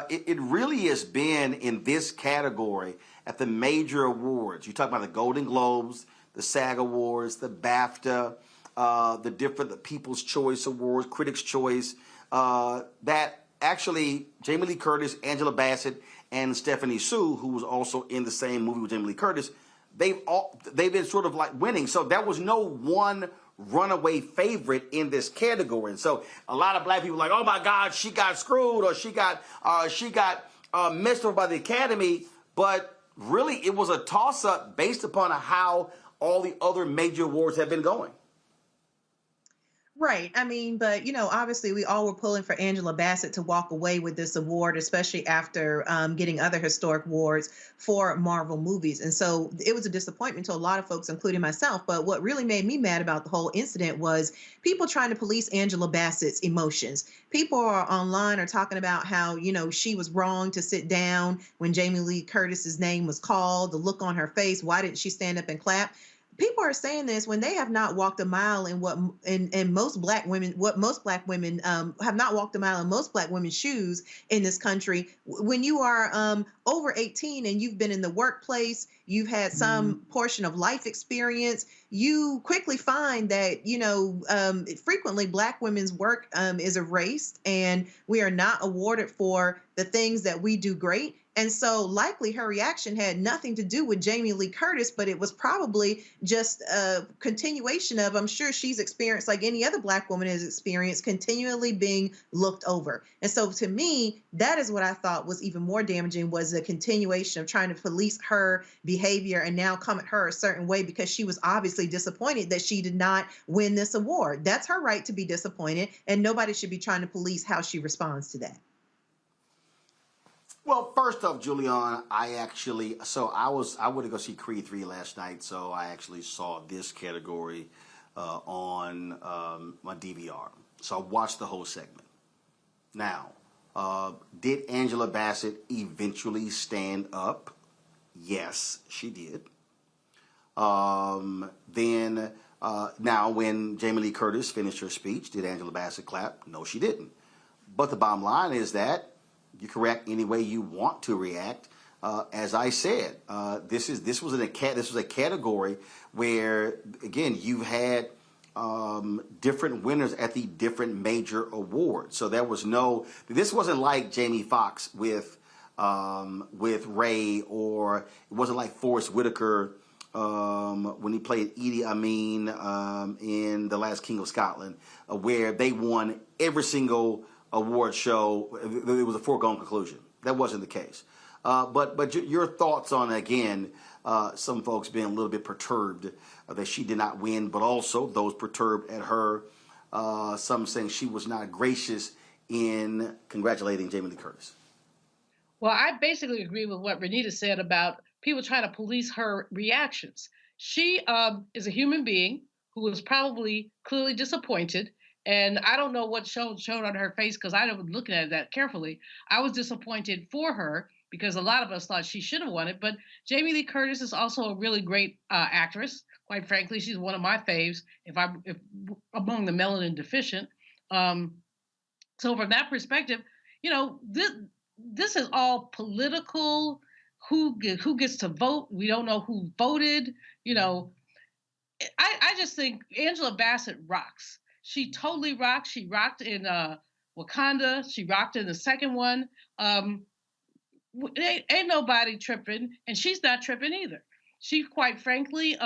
it really has been in this category at the major awards. You talk about the Golden Globes, the SAG Awards, the BAFTA, the People's Choice Awards, Critics' Choice, that actually Jamie Lee Curtis, Angela Bassett, and Stephanie Sue, who was also in the same movie with Jamie Lee Curtis, they've been sort of like winning. So there was no one runaway favorite in this category. And so a lot of black people are like, oh my God, she got screwed, or she got messed over by the Academy. But really, it was a toss-up based upon how all the other major awards have been going. Right. I mean, but, obviously we all were pulling for Angela Bassett to walk away with this award, especially after getting other historic awards for Marvel movies. And so it was a disappointment to a lot of folks, including myself. But what really made me mad about the whole incident was people trying to police Angela Bassett's emotions. People are online are talking about how, she was wrong to sit down when Jamie Lee Curtis's name was called, the look on her face. Why didn't she stand up and clap? People are saying this when they have not walked a mile in most black women have not walked a mile in most black women's shoes in this country. When you are over 18 and you've been in the workplace, you've had some portion of life experience, you quickly find that frequently black women's work is erased, and we are not awarded for the things that we do great. And so likely her reaction had nothing to do with Jamie Lee Curtis, but it was probably just a continuation of, I'm sure she's experienced, like any other black woman has experienced, continually being looked over. And so to me, that is what I thought was even more damaging, was the continuation of trying to police her behavior and now come at her a certain way because she was obviously disappointed that she did not win this award. That's her right to be disappointed, and nobody should be trying to police how she responds to that. Well, first off, Julian, I went to go see Creed 3 last night, so I actually saw this category on my DVR. So I watched the whole segment. Now, did Angela Bassett eventually stand up? Yes, she did. Then, now when Jamie Lee Curtis finished her speech, did Angela Bassett clap? No, she didn't. But the bottom line is that you can react any way you want to react. As I said, this was a category where, again, you've had different winners at the different major awards. So this wasn't like Jamie Foxx with Ray, or it wasn't like Forrest Whitaker when he played Idi Amin in The Last King of Scotland, where they won every single award show. It was a foregone conclusion. That wasn't the case. But your thoughts on, again, some folks being a little bit perturbed that she did not win, but also those perturbed at her, some saying she was not gracious in congratulating Jamie Lee Curtis. Well, I basically agree with what Renita said about people trying to police her reactions. She is a human being who was probably clearly disappointed. And I don't know what showed on her face because I was looking at that carefully. I was disappointed for her because a lot of us thought she should have won it. But Jamie Lee Curtis is also a really great actress. Quite frankly, she's one of my faves if among the melanin deficient. So from that perspective, you know, this is all political. Who gets to vote? We don't know who voted. You know, I just think Angela Bassett rocks. She totally rocks. She rocked in Wakanda. She rocked in the second one. Ain't nobody tripping, and she's not tripping either. She, quite frankly,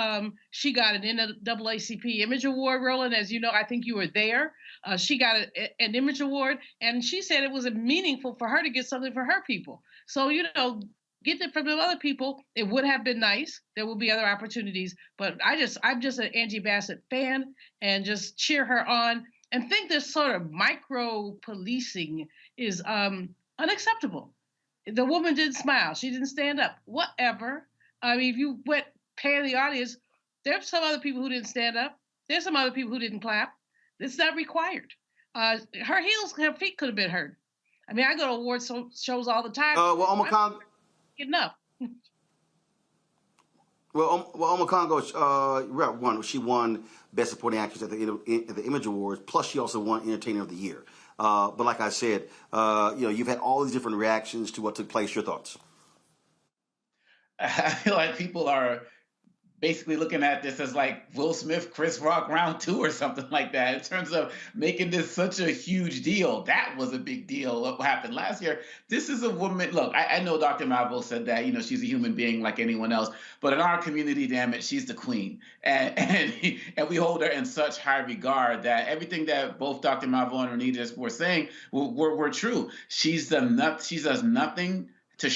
she got an NAACP Image Award, Roland. As you know, I think you were there. She got an Image Award, and she said it was meaningful for her to get something for her people. So, you know, get it from the other people. It would have been nice. There will be other opportunities, but I'm just an Angie Bassett fan, and just cheer her on, and think this sort of micro policing is unacceptable. The woman didn't smile. She didn't stand up. Whatever. I mean, if you went pan the audience, there's some other people who didn't stand up. There's some other people who didn't clap. It's not required. Her feet could have been hurt. I mean, I go to award shows all the time. Enough. Oma Congo, she won Best Supporting Actress at the Image Awards. Plus, she also won Entertainer of the Year. But like I said, you know, you've had all these different reactions to what took place. Your thoughts? I feel like people are basically looking at this as like Will Smith, Chris Rock round 2 or something like that in terms of making this such a huge deal. That was a big deal. What happened last year? This is a woman. Look, I know Dr. Malvo said that, you know, she's a human being like anyone else, but in our community, damn it, she's the queen. And we hold her in such high regard that everything that both Dr. Malvo and Renita were saying were true. She does nothing to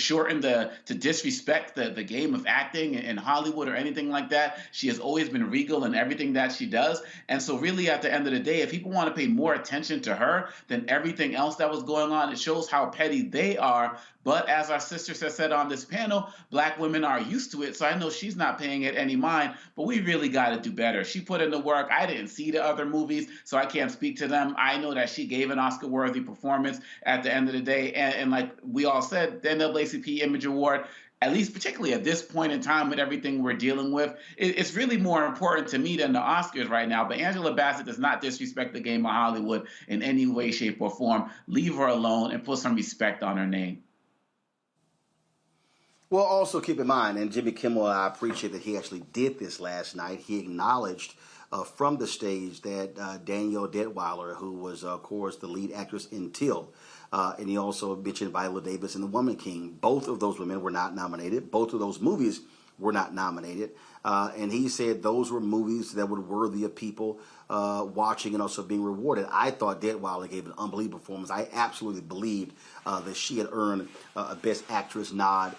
disrespect the game of acting in Hollywood or anything like that. She has always been regal in everything that she does. And so really at the end of the day, if people want to pay more attention to her than everything else that was going on, it shows how petty they are. But as our sisters have said on this panel, Black women are used to it. So I know she's not paying it any mind, but we really got to do better. She put in the work. I didn't see the other movies, so I can't speak to them. I know that she gave an Oscar-worthy performance at the end of the day. And like we all said, the NAACP Image Award, at least particularly at this point in time with everything we're dealing with, it's really more important to me than the Oscars right now. But Angela Bassett does not disrespect the game of Hollywood in any way, shape, or form. Leave her alone and put some respect on her name. Well, also keep in mind, and Jimmy Kimmel, I appreciate that he actually did this last night. He acknowledged from the stage that Danielle Detweiler, who was, of course, the lead actress in Till, and he also mentioned Viola Davis in The Woman King. Both of those women were not nominated. Both of those movies were not nominated. And he said those were movies that were worthy of people watching and also being rewarded. I thought Detweiler gave an unbelievable performance. I absolutely believed that she had earned a Best Actress nod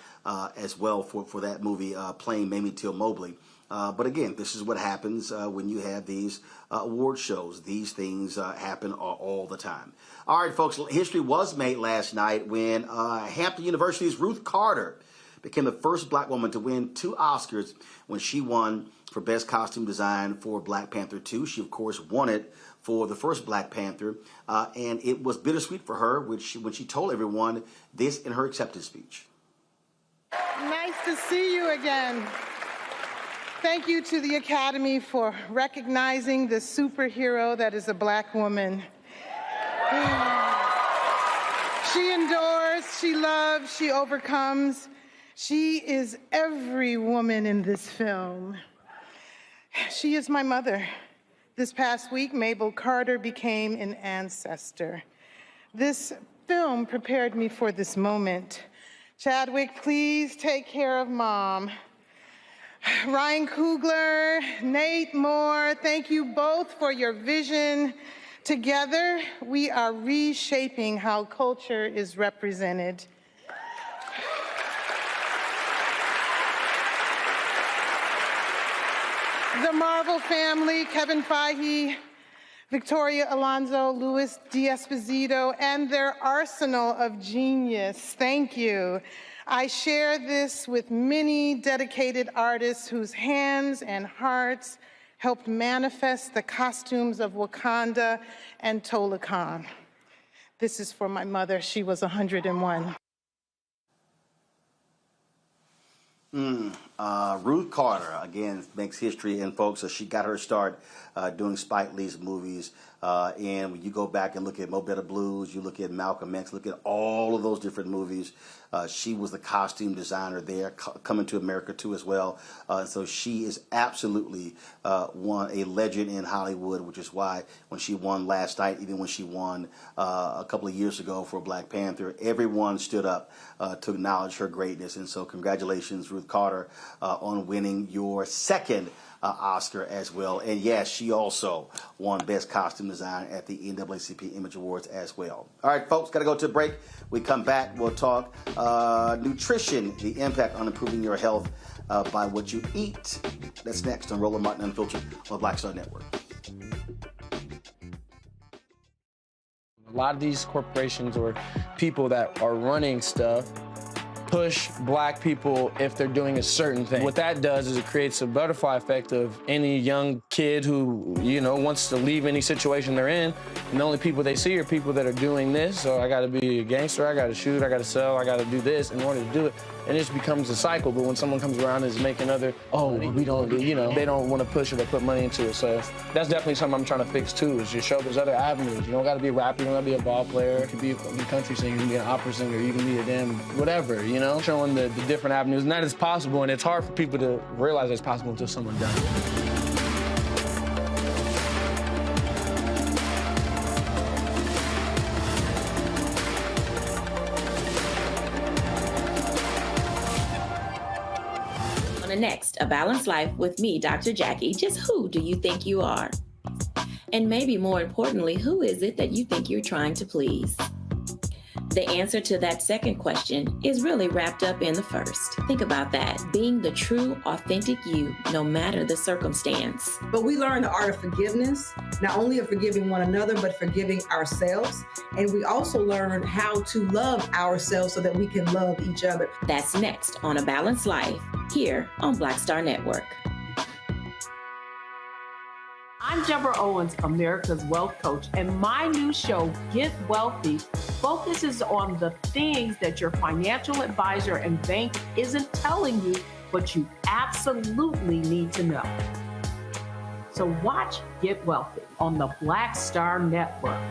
as well for that movie, playing Mamie Till Mobley. But again, this is what happens when you have these award shows. These things happen all the time. All right, folks, history was made last night when Hampton University's Ruth Carter became the first Black woman to win 2 Oscars when she won for Best Costume Design for Black Panther 2. She, of course, won it for the first Black Panther, and it was bittersweet for her when she told everyone this in her acceptance speech. Nice to see you again. Thank you to the Academy for recognizing the superhero that is a Black woman. She endures, she loves, she overcomes. She is every woman in this film. She is my mother. This past week, Mabel Carter became an ancestor. This film prepared me for this moment. Chadwick, please take care of Mom. Ryan Coogler, Nate Moore, thank you both for your vision. Together, we are reshaping how culture is represented. The Marvel family, Kevin Feige, Victoria Alonso, Luis D'Esposito, and their arsenal of genius. Thank you. I share this with many dedicated artists whose hands and hearts helped manifest the costumes of Wakanda and Tolakan. This is for my mother. She was 101. Ruth Carter, again, makes history, and folks, she got her start doing Spike Lee's movies. And when you go back and look at Mo Better Blues, you look at Malcolm X, look at all of those different movies, she was the costume designer there, coming to America too as well. So she is absolutely a legend in Hollywood, which is why when she won last night, even when she won a couple of years ago for Black Panther, everyone stood up to acknowledge her greatness. And so congratulations, Ruth Carter, on winning your second Oscar as well. And yes, she also won Best Costume Design at the NAACP Image Awards as well. All right, folks, got to go to a break. We come back, we'll talk nutrition, the impact on improving your health by what you eat. That's next on Roland Martin Unfiltered on Black Star Network. A lot of these corporations or people that are running stuff push black people if they're doing a certain thing. What that does is it creates a butterfly effect of any young kid who, wants to leave any situation they're in, and the only people they see are people that are doing this. So I gotta be a gangster, I gotta shoot, I gotta sell, I gotta do this in order to do it. And it just becomes a cycle. But when someone comes around and is making we don't do, they don't want to push it or put money into it. So that's definitely something I'm trying to fix too, is just show there's other avenues. You don't gotta be a rapper, you don't gotta be a ball player, you can be a country singer, you can be an opera singer, you can be a damn whatever, showing the different avenues. And that is possible, and it's hard for people to realize it's possible until someone does it. Next, A Balanced Life with me, Dr. Jackie. Just who do you think you are? And maybe more importantly, who is it that you think you're trying to please? The answer to that second question is really wrapped up in the first. Think about that. Being the true, authentic you, no matter the circumstance. But we learn the art of forgiveness, not only of forgiving one another, but forgiving ourselves. And we also learn how to love ourselves so that we can love each other. That's next on A Balanced Life, here on Black Star Network. I'm Deborah Owens, America's Wealth Coach, and my new show, Get Wealthy, focuses on the things that your financial advisor and bank isn't telling you, but you absolutely need to know. So watch Get Wealthy on the Black Star Network.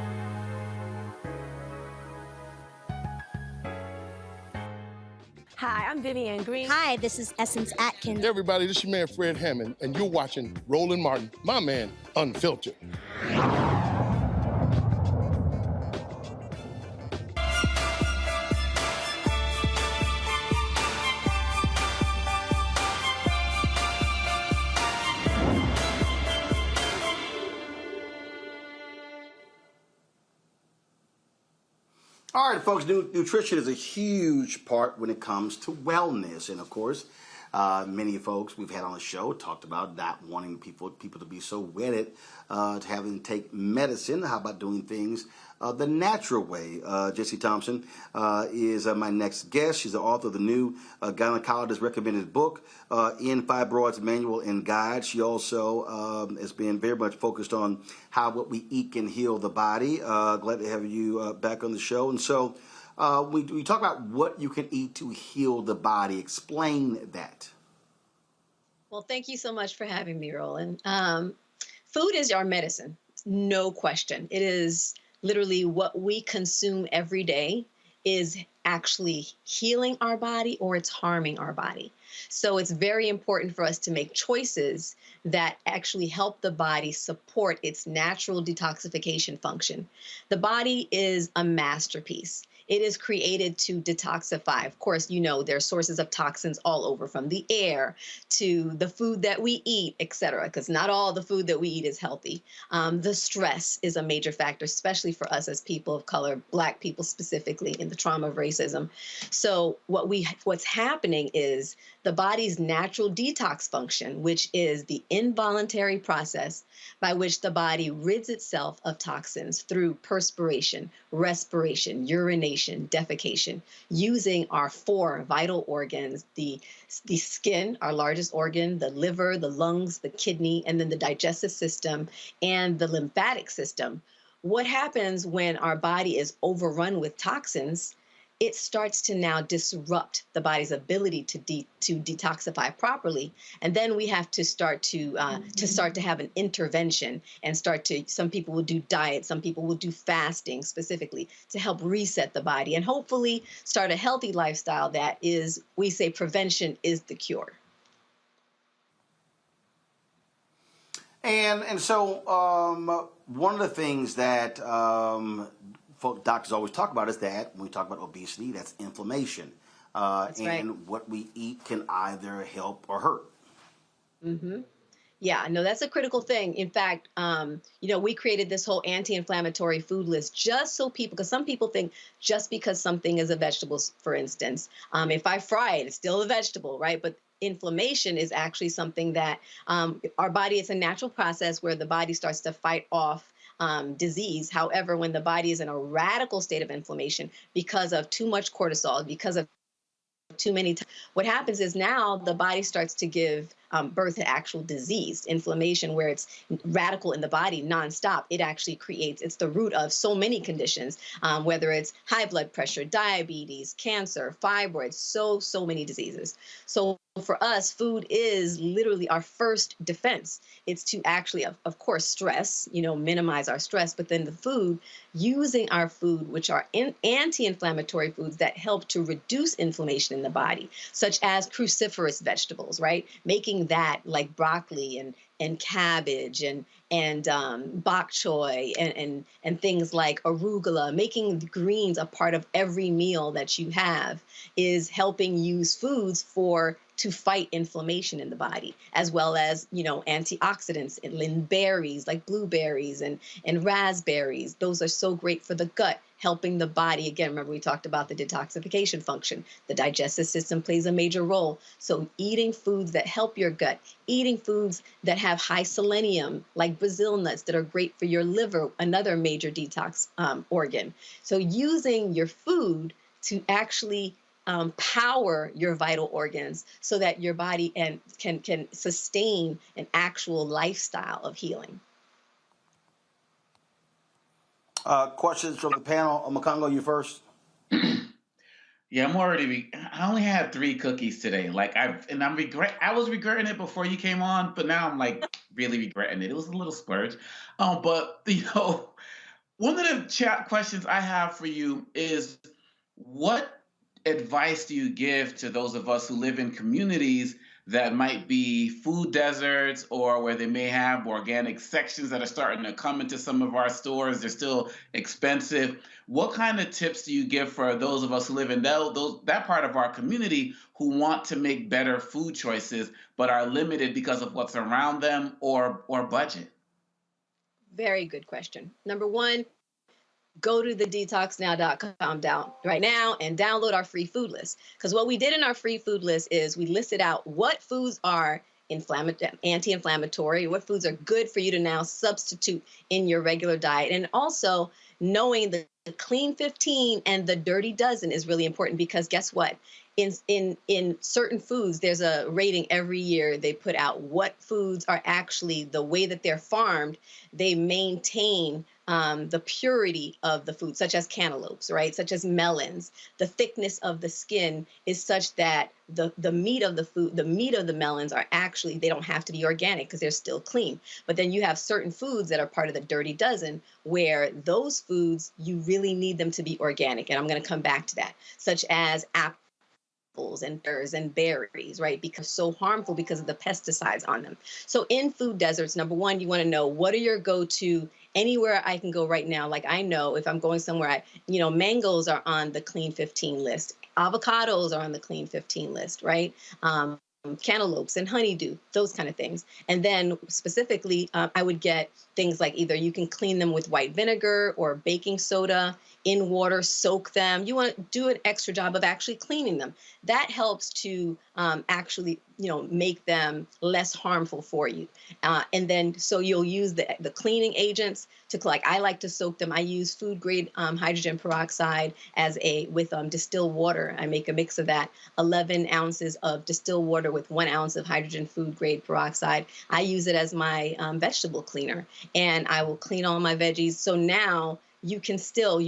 Hi, I'm Vivian Green. Hi, this is Essence Atkins. Hey everybody, this is your man Fred Hammond, and you're watching Roland Martin, my man, Unfiltered. All right, folks, nutrition is a huge part when it comes to wellness. And, of course, many folks we've had on the show talked about not wanting people to be so wedded to having to take medicine. How about doing things the natural way? Jessie Thompson is my next guest. She's the author of the new gynecologist recommended book, In Fibroids Manual and Guide. She also has been very much focused on how what we eat can heal the body. Glad to have you back on the show. And so we talk about what you can eat to heal the body. Explain that. Well, thank you so much for having me, Roland. Food is our medicine, no question. It is literally what we consume every day is actually healing our body or it's harming our body. So it's very important for us to make choices that actually help the body support its natural detoxification function. The body is a masterpiece. It is created to detoxify. Of course, there are sources of toxins all over, from the air to the food that we eat, et cetera, because not all the food that we eat is healthy. The stress is a major factor, especially for us as people of color, Black people specifically, in the trauma of racism. So what's happening is the body's natural detox function, which is the involuntary process by which the body rids itself of toxins through perspiration, respiration, urination, defecation, using our 4 vital organs, the skin, our largest organ, the liver, the lungs, the kidney, and then the digestive system and the lymphatic system. What happens when our body is overrun with toxins it starts to now disrupt the body's ability to detoxify properly. And then we have to start to have an intervention and some people will do diet, some people will do fasting specifically to help reset the body and hopefully start a healthy lifestyle that is, we say prevention is the cure. And so one of the things that doctors always talk about is that when we talk about obesity, that's inflammation. That's and right. What we eat can either help or hurt. Mm-hmm. Yeah, no, that's a critical thing. In fact, we created this whole anti-inflammatory food list just so people, because some people think just because something is a vegetable, for instance, if I fry it, it's still a vegetable, right? But inflammation is actually something that our body, it's a natural process where the body starts to fight off disease. However, when the body is in a radical state of inflammation because of too much cortisol, because of too many what happens is now the body starts to give birth to actual disease, inflammation, where it's radical in the body nonstop. It actually it's the root of so many conditions, whether it's high blood pressure, diabetes, cancer, fibroids, so many diseases. So for us, food is literally our first defense. It's to actually, of course, stress, minimize our stress, but then the food, using our food, which are anti-inflammatory foods that help to reduce inflammation in the body, such as cruciferous vegetables, right? Making that like broccoli and cabbage and bok choy and things like arugula, making the greens a part of every meal that you have is helping use foods to fight inflammation in the body, as well as, antioxidants in berries like blueberries and raspberries. Those are so great for the gut, helping the body. Again, remember we talked about the detoxification function. The digestive system plays a major role. So eating foods that help your gut, eating foods that have high selenium, like Brazil nuts that are great for your liver, another major detox organ. So using your food to actually power your vital organs so that your body can sustain an actual lifestyle of healing. Questions from the panel. Makongo, you first. Yeah, I only had 3 cookies today. I was regretting it before you came on, but now I'm like really regretting it. It was a little splurge. But one of the chat questions I have for you is, what advice do you give to those of us who live in communities that might be food deserts, or where they may have organic sections that are starting to come into some of our stores? They're still expensive. What kind of tips do you give for those of us who live in that part of our community who want to make better food choices but are limited because of what's around them or budget? Very good question. Number one, go to the detoxnow.com right now and download our free food list. Because what we did in our free food list is we listed out what foods are anti-inflammatory, what foods are good for you to now substitute in your regular diet. And also knowing the clean 15 and the dirty dozen is really important, because guess what? In certain foods, there's a rating every year they put out what foods are actually, the way that they're farmed, they maintain the purity of the food, such as cantaloupes, right? Such as melons. The thickness of the skin is such that the meat of the food, the meat of the melons are actually, they don't have to be organic because they're still clean. But then you have certain foods that are part of the dirty dozen where those foods, you really need them to be organic. And I'm going to come back to that, such as apples and pears and berries, right? Because so harmful because of the pesticides on them. So in food deserts, number one, you want to know, what are your go-to anywhere I can go right now? Like, I know if I'm going somewhere, mangoes are on the clean 15 list. Avocados are on the clean 15 list, right? Cantaloupes and honeydew, those kind of things. And then specifically, I would get things like either you can clean them with white vinegar or baking soda in water, soak them. You want to do an extra job of actually cleaning them. That helps to actually, make them less harmful for you. And then, so you'll use the cleaning agents I like to soak them. I use food grade hydrogen peroxide with distilled water. I make a mix of that, 11 ounces of distilled water with 1 ounce of hydrogen food grade peroxide. I use it as my vegetable cleaner, and I will clean all my veggies. So now you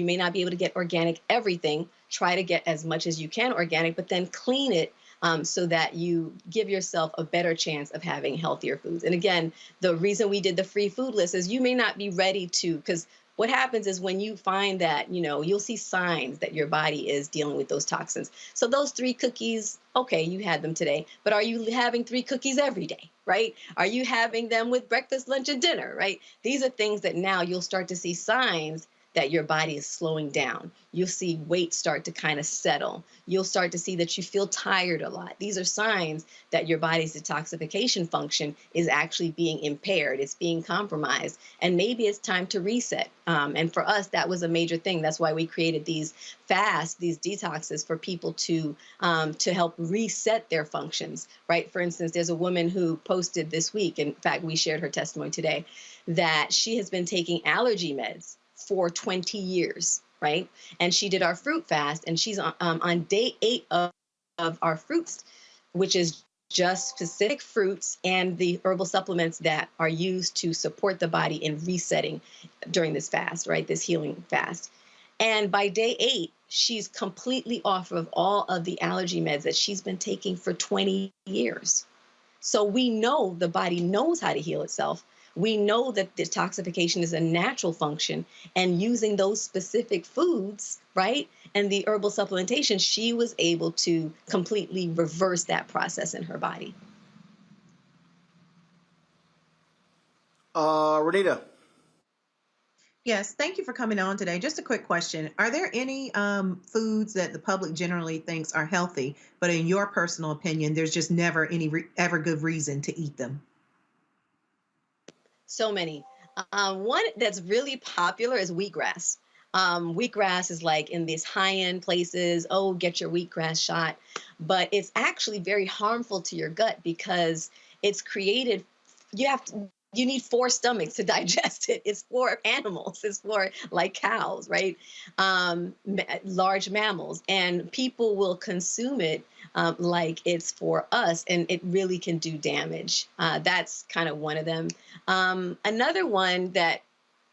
may not be able to get organic everything. try to get as much as you can organic, but then clean it so that you give yourself a better chance of having healthier foods. And again, the reason we did the free food list is you may not be ready to, because what happens is when you find that, you'll see signs that your body is dealing with those toxins. So those 3 cookies, okay, you had them today, but are you having 3 cookies every day, right? Are you having them with breakfast, lunch, and dinner, right? These are things that now you'll start to see signs that your body is slowing down. You'll see weight start to kind of settle. You'll start to see that you feel tired a lot. These are signs that your body's detoxification function is actually being impaired. It's being compromised. And maybe it's time to reset. And for us, that was a major thing. That's why we created these fasts, these detoxes for people to help reset their functions, right? For instance, there's a woman who posted this week, in fact, we shared her testimony today, that she has been taking allergy meds for 20 years, right? And she did our fruit fast, and she's on day 8 of our fruits, which is just specific fruits and the herbal supplements that are used to support the body in resetting during this fast, right? This healing fast. And by day 8, she's completely off of all of the allergy meds that she's been taking for 20 years. So we know the body knows how to heal itself. We know that detoxification is a natural function, and using those specific foods, right, and the herbal supplementation, she was able to completely reverse that process in her body. Renita. Yes, thank you for coming on today. Just a quick question. Are there any foods that the public generally thinks are healthy, but in your personal opinion, there's just never any ever good reason to eat them? So many. One that's really popular is wheatgrass. Wheatgrass is like in these high-end places, oh, get your wheatgrass shot. But it's actually very harmful to your gut because it's created, you need 4 stomachs to digest it. It's for animals. It's for like cows, right? Large mammals. And people will consume it like it's for us, and it really can do damage. That's kind of one of them. Another one that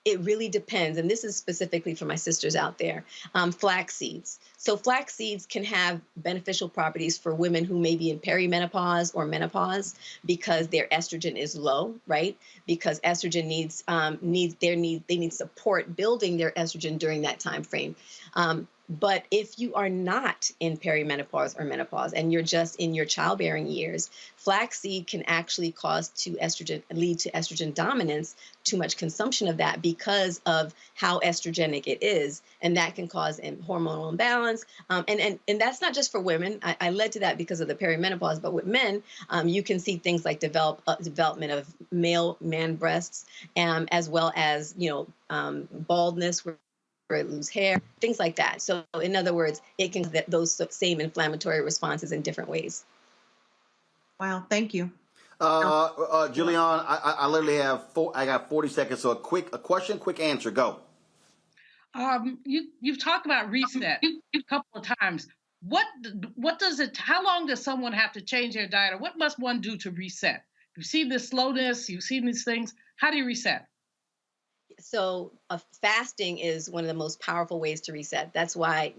it really depends, and this is specifically for my sisters out there, flax seeds. So flax seeds can have beneficial properties for women who may be in perimenopause or menopause because their estrogen is low, right? Because estrogen they need support building their estrogen during that time frame. But if you are not in perimenopause or menopause and you're just in your childbearing years, flaxseed can actually lead to estrogen dominance, too much consumption of that because of how estrogenic it is. And that can cause hormonal imbalance. And that's not just for women. I led to that because of the perimenopause. But with men, you can see things like development of male man breasts, as well as, baldness, lose hair, things like that. So in other words, it can get those same inflammatory responses in different ways. Wow, thank you. Julian, I literally have I got 40 seconds. So a question, quick answer, go. You've talked about reset a couple of times. How long does someone have to change their diet, or what must one do to reset? You've seen this slowness, you've seen these things. How do you reset? So fasting is one of the most powerful ways to reset. That's why,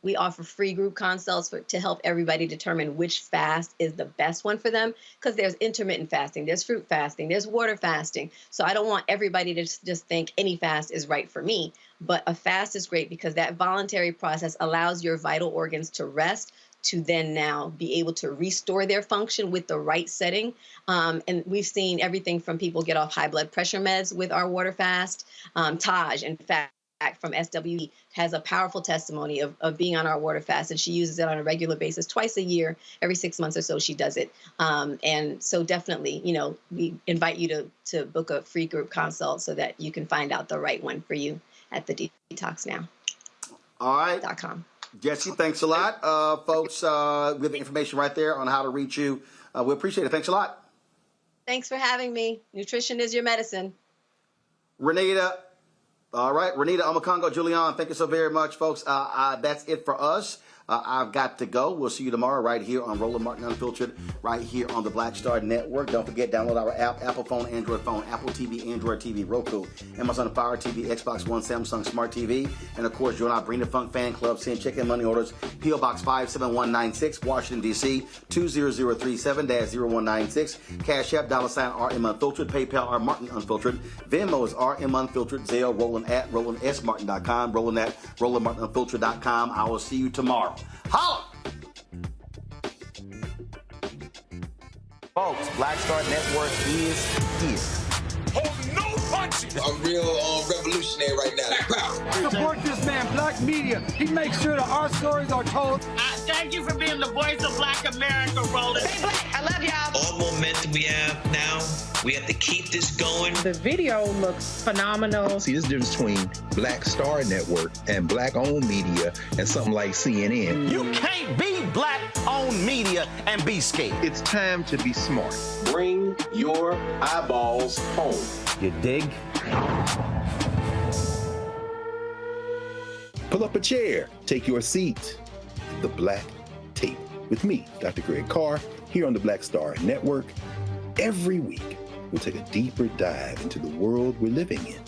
we offer free group consults to help everybody determine which fast is the best one for them, because there's intermittent fasting, there's fruit fasting, there's water fasting. So I don't want everybody to just think any fast is right for me, but a fast is great because that voluntary process allows your vital organs to rest, to then now be able to restore their function with the right setting. And we've seen everything from people get off high blood pressure meds with our water fast. Taj, in fact, from SWE, has a powerful testimony of being on our water fast, and she uses it on a regular basis twice a year. Every 6 months or so she does it. And so definitely, we invite you to book a free group consult so that you can find out the right one for you at the detoxnow.com. All right. Jesse, thanks a lot. Folks, we have the information right there on how to reach you. We appreciate it. Thanks a lot. Thanks for having me. Nutrition is your medicine. Renita. All right. Renita Omakongo, Julian, thank you so very much, folks. That's it for us. I've got to go. We'll see you tomorrow right here on Roland Martin Unfiltered, right here on the Black Star Network. Don't forget, download our app, Apple phone, Android phone, Apple TV, Android TV, Roku, Amazon Fire TV, Xbox One, Samsung Smart TV. And of course, join our Bring the Funk fan club. Send check and money orders. P.O. Box 57196, Washington, D.C. 20037-0196. Cash App, $RM Unfiltered. PayPal, R Martin Unfiltered. Venmo is RM Unfiltered. Zelle, Roland at RolandSMartin.com. Roland at RolandMartinUnfiltered.com. I will see you tomorrow. Holla! Folks, Black Star Network is here. Oh, no punches! I'm real revolutionary right now. Support this man, Black Media. He makes sure that our stories are told. Thank you for being the voice of Black America, Roland. Stay black. I love y'all. All momentum we have now, we have to keep this going. The video looks phenomenal. See, there's a difference between Black Star Network and Black-owned media and something like CNN. You can't be Black-owned media and be scared. It's time to be smart. Bring your eyeballs home. You dig? Pull up a chair. Take your seat. The Black Tape with me, Dr. Greg Carr, here on the Black Star Network. Every week, we'll take a deeper dive into the world we're living in.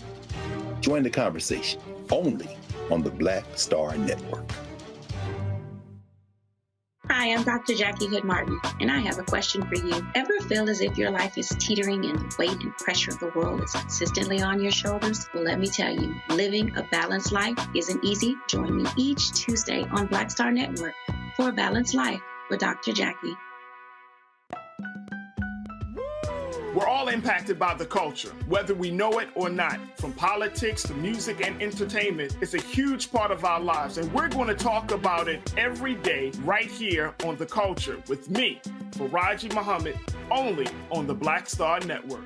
Join the conversation only on the Black Star Network. Hi, I'm Dr. Jackie Hood Martin, and I have a question for you. Ever feel as if your life is teetering and the weight and pressure of the world is consistently on your shoulders? Well, let me tell you, living a balanced life isn't easy. Join me each Tuesday on Black Star Network for A Balanced Life with Dr. Jackie. We're all impacted by the culture, whether we know it or not. From politics to music and entertainment, it's a huge part of our lives, and we're going to talk about it every day right here on The Culture with me, Faraji Muhammad, only on the Black Star Network.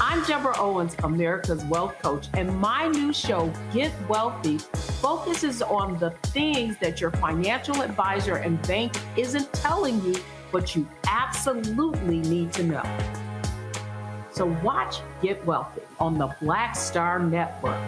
I'm Deborah Owens, America's Wealth Coach, and my new show, Get Wealthy, focuses on the things that your financial advisor and bank isn't telling you, but you absolutely need to know. So watch Get Wealthy on the Black Star Network.